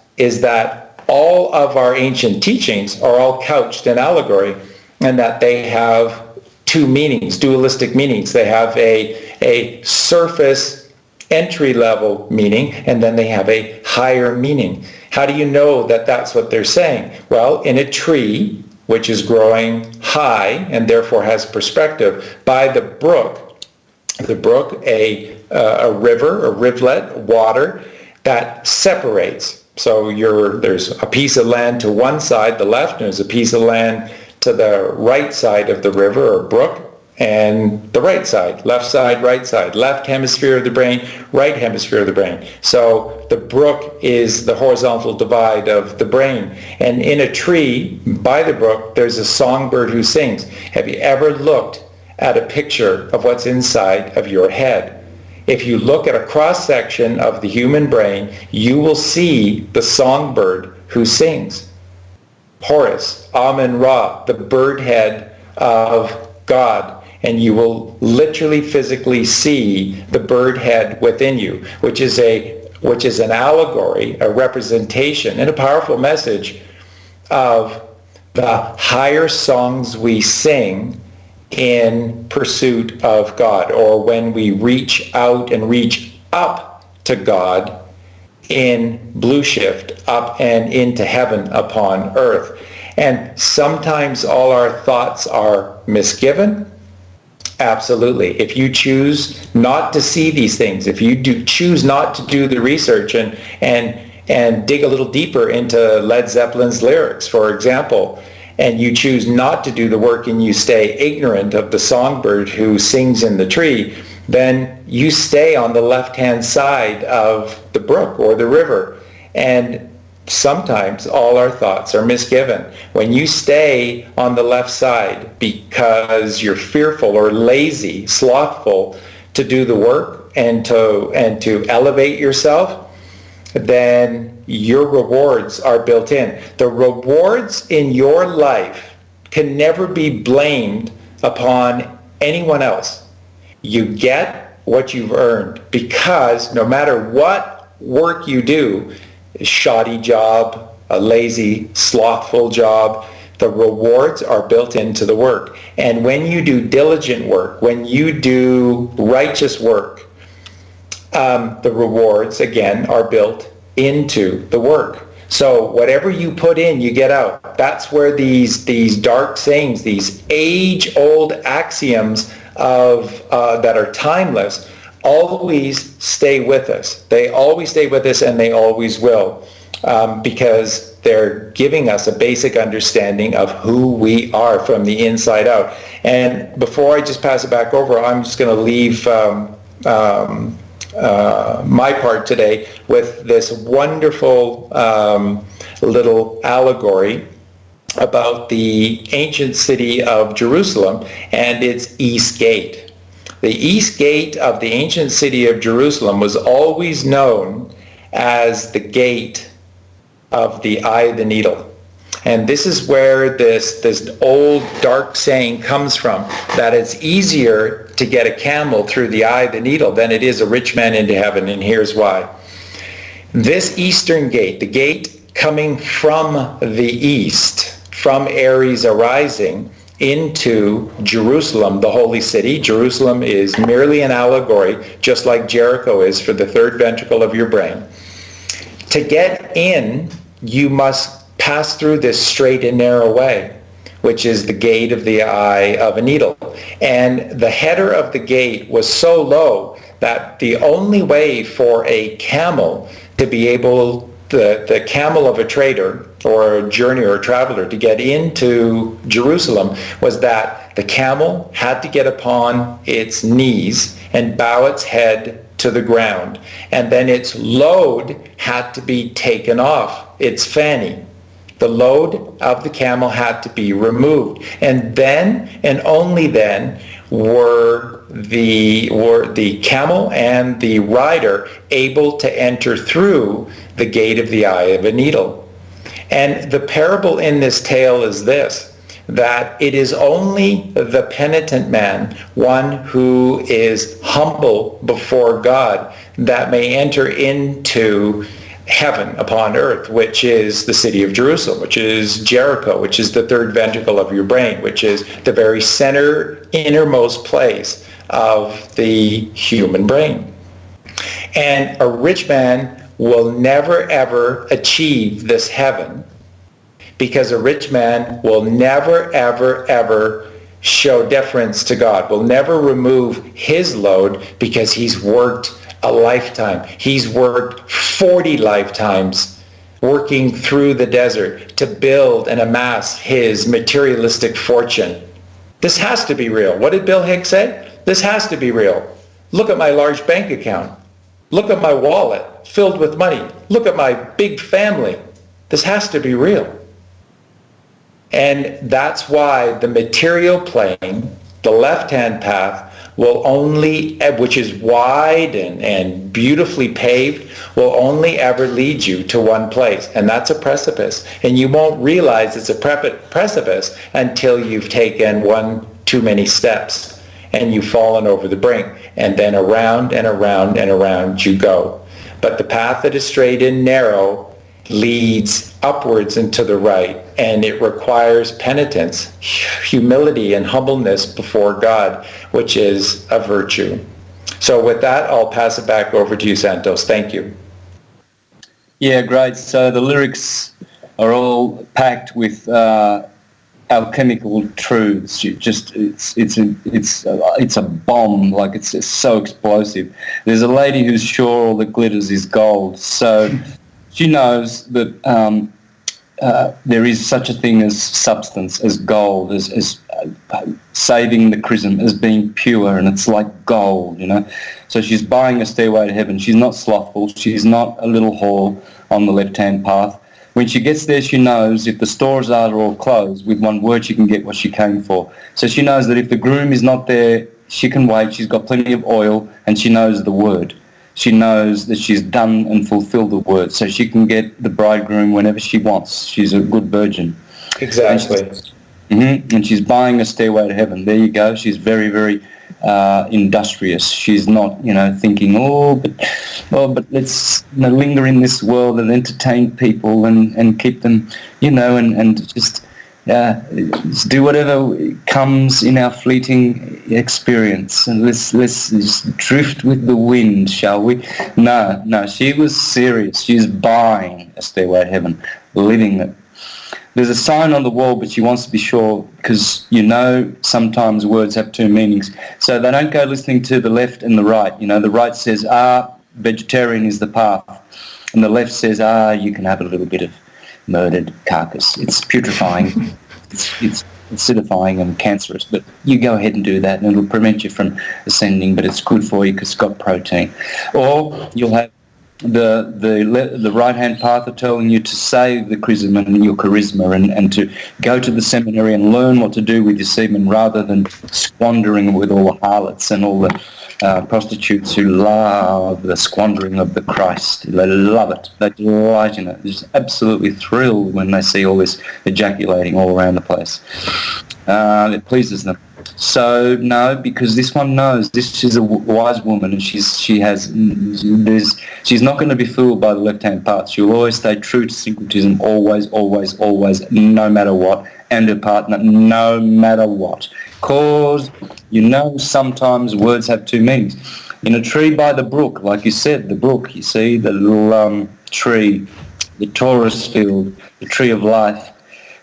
all of our ancient teachings are all couched in allegory, and that they have two meanings, dualistic meanings. They have a surface entry-level meaning, and then they have a higher meaning. How do you know that that's what they're saying? Well, in a tree, which is growing high and therefore has perspective, by the brook, a river, a rivulet, water that separates. So there's a piece of land to one side, the left, and there's a piece of land to the right side of the river or brook, and the right side, left side, left hemisphere of the brain, right hemisphere of the brain. So the brook is the horizontal divide of the brain. And in a tree, by the brook, there's a songbird who sings. Have you ever looked at a picture of what's inside of your head? If you look at a cross-section of the human brain, you will see the songbird who sings. Horus, Amun-Ra, the bird head of God. And you will literally physically see the bird head within you, which is an allegory, a representation, and a powerful message of the higher songs we sing in pursuit of God, or when we reach out and reach up to God in Blue Shift, up and into heaven upon earth. And sometimes all our thoughts are misgiven, Absolutely. If you choose not to see these things, if you do choose not to do the research and dig a little deeper into Led Zeppelin's lyrics, for example, and you choose not to do the work and you stay ignorant of the songbird who sings in the tree, then you stay on the left-hand side of the brook or the river. And sometimes all our thoughts are misgiven. When you stay on the left side because you're fearful or lazy, slothful to do the work and to elevate yourself, then your rewards are built in. The rewards in your life can never be blamed upon anyone else. You get what you've earned, because no matter what work you do, a shoddy job, a lazy, slothful job, the rewards are built into the work. And when you do diligent work, when you do righteous work, the rewards, again, are built into the work. So whatever you put in, you get out. That's where these dark sayings, these age-old axioms of that are timeless, always stay with us. They always stay with us, and they always will, because they're giving us a basic understanding of who we are from the inside out. And before I just pass it back over, I'm just going to leave my part today with this wonderful little allegory about the ancient city of Jerusalem and its east gate. The east gate of the ancient city of Jerusalem was always known as the gate of the eye of the needle. And this is where this old dark saying comes from, that it's easier to get a camel through the eye of the needle than it is a rich man into heaven, and here's why. This eastern gate, the gate coming from the east, from Aries arising into Jerusalem, the holy city. Jerusalem is merely an allegory, just like Jericho is for the third ventricle of your brain. To get in, you must pass through this straight and narrow way, which is the gate of the eye of a needle. And the header of the gate was so low that the only way for a camel to be able, the camel of a trader or a journey or a traveler to get into Jerusalem, was that the camel had to get upon its knees and bow its head to the ground. And then its load had to be taken off, its fanny. The load of the camel had to be removed. And then, and only then, were the camel and the rider able to enter through the gate of the eye of a needle. And the parable in this tale is this, that it is only the penitent man, one who is humble before God, that may enter into heaven upon earth, which is the city of Jerusalem, which is Jericho, which is the third ventricle of your brain, which is the very center, innermost place of the human brain. And a rich man will never ever achieve this heaven, because a rich man will never ever ever show deference to God, will never remove his load, because he's worked a lifetime. He's worked 40 lifetimes working through the desert to build and amass his materialistic fortune. This has to be real. What did Bill Hicks say? This has to be real. Look at my large bank account. Look at my wallet filled with money. Look at my big family. This has to be real. And that's why the material plane, the left-hand path, will only, which is wide and beautifully paved, will only ever lead you to one place, and that's a precipice. And you won't realize it's a precipice until you've taken one too many steps and you've fallen over the brink, and then around and around and around you go. But the path that is straight and narrow leads upwards and to the right, and it requires penitence, humility, and humbleness before God, which is a virtue. So with that, I'll pass it back over to you, Santos. Thank you. Yeah, great. So the lyrics are all packed with alchemical truths. It's a bomb. Like it's so explosive. There's a lady who's sure all that glitters is gold. So she knows that there is such a thing as substance, as gold, as saving the chrism, as being pure, and it's like gold, you know. So she's buying a stairway to heaven. She's not slothful. She's not a little whore on the left-hand path. When she gets there, she knows if the stores are all closed, with one word she can get what she came for. So she knows that if the groom is not there, she can wait. She's got plenty of oil, and she knows the word. She knows that she's done and fulfilled the word, so she can get the bridegroom whenever she wants. She's a good virgin. Exactly. And she's buying a stairway to heaven. There you go. She's very, very industrious. She's not, you know, thinking, but let's, you know, linger in this world and entertain people and keep them, you know, and just do whatever comes in our fleeting experience, and let's just drift with the wind, shall we? No, she was serious. She's buying a stairway to heaven, living it. There's a sign on the wall, but she wants to be sure, because, you know, sometimes words have two meanings. So they don't go listening to the left and the right. You know, the right says, vegetarian is the path. And the left says, you can have a little bit of murdered carcass. It's putrefying. It's acidifying and cancerous. But you go ahead and do that, and it'll prevent you from ascending, but it's good for you because it's got protein. Or you'll have the right-hand path are telling you to save the chrism and your charisma, and to go to the seminary and learn what to do with your semen, rather than squandering with all the harlots and all the prostitutes who love the squandering of the Christ. They love it. They delight in it. They're just absolutely thrilled when they see all this ejaculating all around the place. It pleases them. So no, because this one knows this is a wise woman, and she's not going to be fooled by the left-hand path. She'll always stay true to syncretism, always, no matter what, and her partner, no matter what. Cause, you know, sometimes words have two meanings. In a tree by the brook, like you said, the brook, you see, the little tree, the Taurus field, the tree of life.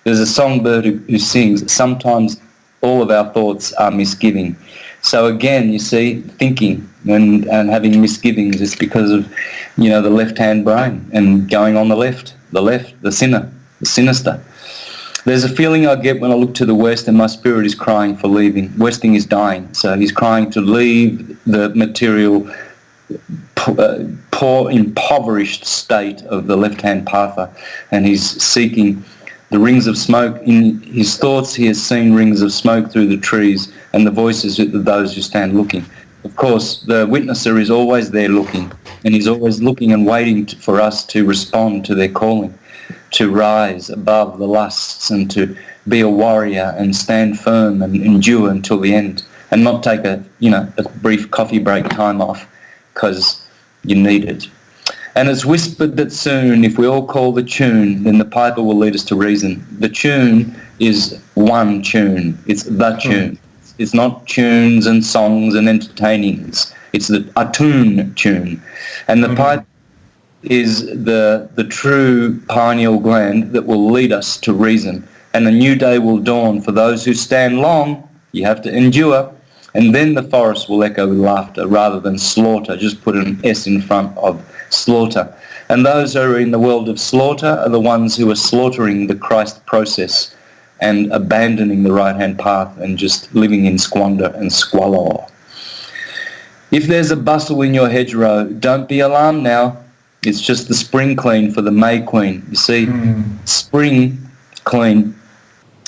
There's a songbird who sings that sometimes all of our thoughts are misgiving. So again, you see, thinking and having misgivings is because of, you know, the left-hand brain and going on the left, the sinner, the sinister. There's a feeling I get when I look to the west and my spirit is crying for leaving. Westing is dying, so he's crying to leave the material, poor, impoverished state of the left-hand pather, and he's seeking the rings of smoke. In his thoughts, he has seen rings of smoke through the trees and the voices of those who stand looking. Of course, the witnesser is always there looking, and he's always looking and waiting for us to respond to their calling, to rise above the lusts and to be a warrior and stand firm and endure until the end, and not take a brief coffee break time off because you need it. And it's whispered that soon, if we all call the tune, then the piper will lead us to reason. The tune is one tune. It's the tune. It's not tunes and songs and entertainings. It's a tune. And the pipe is the true pineal gland that will lead us to reason. And a new day will dawn for those who stand long. You have to endure. And then the forest will echo with laughter rather than slaughter. Just put an S in front of slaughter. And those who are in the world of slaughter are the ones who are slaughtering the Christ process and abandoning the right-hand path and just living in squander and squalor. If there's a bustle in your hedgerow, don't be alarmed now. It's just the spring clean for the May Queen. You see, spring clean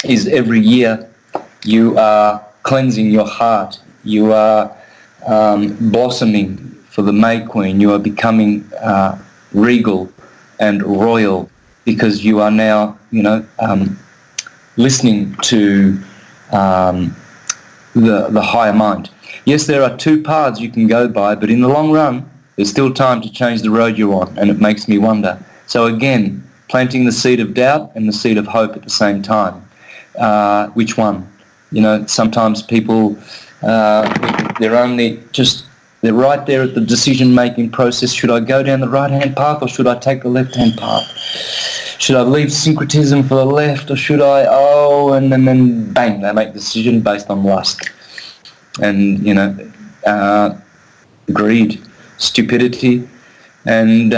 is every year. You are cleansing your heart. You are blossoming for the May Queen. You are becoming regal and royal because you are now, listening to the higher mind. Yes, there are two paths you can go by, but in the long run, there's still time to change the road you're on, and it makes me wonder. So again, planting the seed of doubt and the seed of hope at the same time. Which one? Sometimes people, they're right there at the decision-making process. Should I go down the right-hand path or should I take the left-hand path? should I leave syncretism for the left or should I? Oh, and then bang, they make a decision based on lust. And, greed, stupidity, and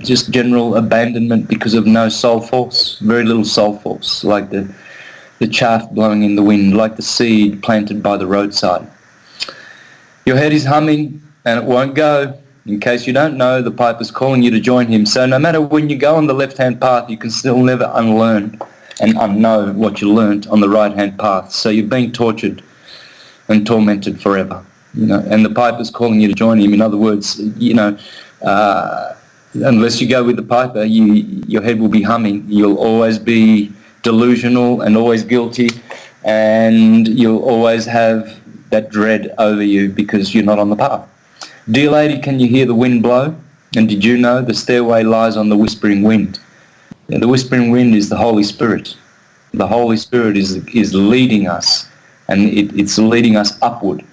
just general abandonment because of no soul force, very little soul force, like the chaff blowing in the wind, like the seed planted by the roadside. Your head is humming and it won't go. In case you don't know, the piper's calling you to join him. So no matter when you go on the left-hand path, you can still never unlearn and unknow what you learnt on the right-hand path. So you're being tortured and tormented forever, and the piper's calling you to join him. In other words, unless you go with the piper, your head will be humming. You'll always be delusional and always guilty, and you'll always have that dread over you because you're not on the path. Dear lady, can you hear the wind blow? And did you know the stairway lies on the whispering wind? The whispering wind is the Holy Spirit. The Holy Spirit is leading us, and it's leading us upward.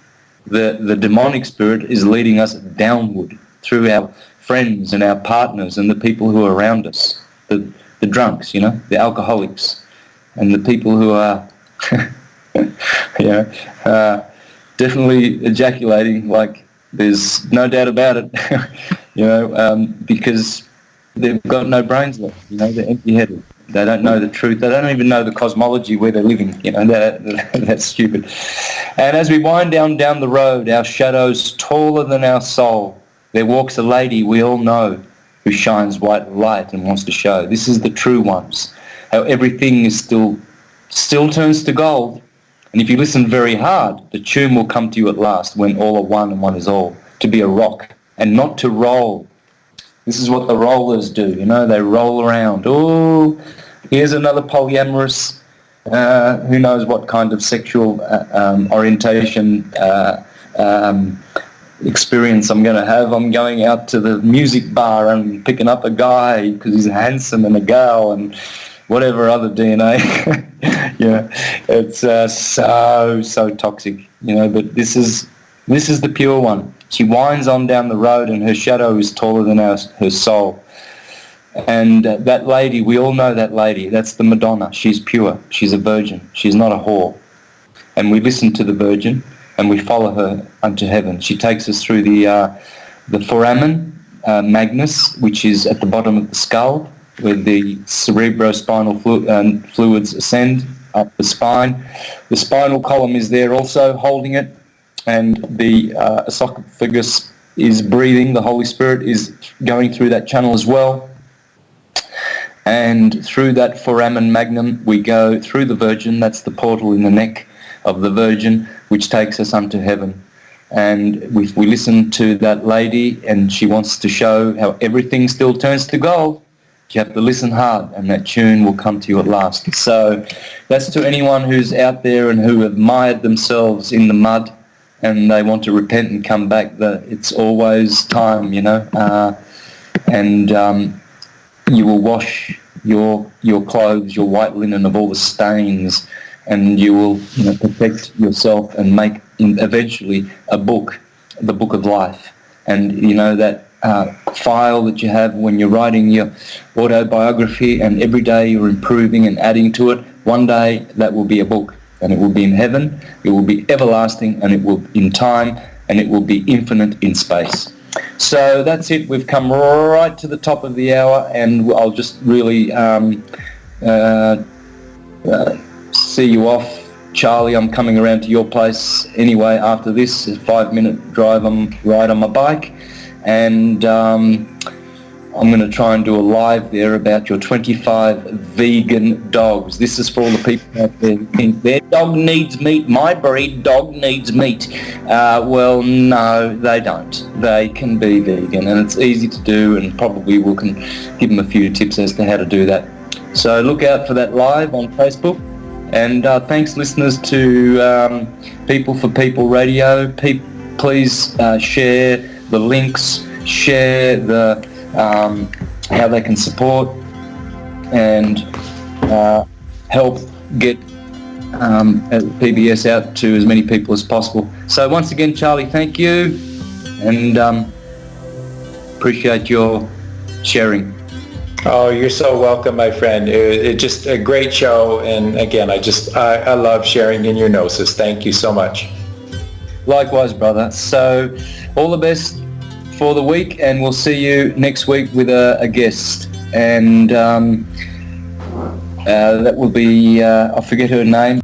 The demonic spirit is leading us downward through our friends and our partners and the people who are around us, the drunks, the alcoholics, and the people who are definitely ejaculating like there's no doubt about it, because they've got no brains left, they're empty-headed. They don't know the truth. They don't even know the cosmology where they're living, that's stupid. And as we wind down the road, our shadows taller than our soul, there walks a lady we all know who shines white light and wants to show. This is the true ones, how everything is still turns to gold. And if you listen very hard, the tune will come to you at last when all are one and one is all, to be a rock and not to roll. This is what the rollers do, they roll around. Oh, here's another polyamorous, who knows what kind of sexual orientation experience I'm going to have. I'm going out to the music bar and picking up a guy because he's handsome and a girl and whatever other DNA. It's so toxic, but this is the pure one. She winds on down the road and her shadow is taller than her soul. And that lady, we all know that lady. That's the Madonna. She's pure. She's a virgin. She's not a whore. And we listen to the virgin and we follow her unto heaven. She takes us through the foramen magnus, which is at the bottom of the skull, where the cerebrospinal fluids ascend up the spine. The spinal column is there also holding it, and the esophagus is breathing. The Holy Spirit is going through that channel as well. And through that foramen magnum, we go through the Virgin. That's the portal in the neck of the Virgin, which takes us unto heaven. And we listen to that lady, and she wants to show how everything still turns to gold. You have to listen hard, and that tune will come to you at last. So that's to anyone who's out there and who have mired themselves in the mud and they want to repent and come back. It's always time, and you will wash your clothes, your white linen of all the stains, and you will protect yourself and make eventually a book, the book of life. And that file that you have when you're writing your autobiography, and every day you're improving and adding to it. One day that will be a book, and it will be in heaven, it will be everlasting, and it will in time, and it will be infinite in space. So that's it. We've come right to the top of the hour, and I'll just really see you off. Charlie, I'm coming around to your place anyway after this. A 5-minute ride on my bike, and I'm going to try and do a live there about your 25 vegan dogs. This is for all the people out there who think their dog needs meat, my breed dog needs meat. Well, no, they don't. They can be vegan, and it's easy to do, and probably we can give them a few tips as to how to do that. So look out for that live on Facebook. And thanks, listeners, to People for People Radio. Please share the links, share the how they can support and help get PBS out to as many people as possible. So once again, Charlie, thank you, and appreciate your sharing. Oh, you're so welcome, my friend. It just a great show, and again, I love sharing in your gnosis. Thank you so much. Likewise, brother. So all the best for the week, and we'll see you next week with a guest. And that will be, I forget her name.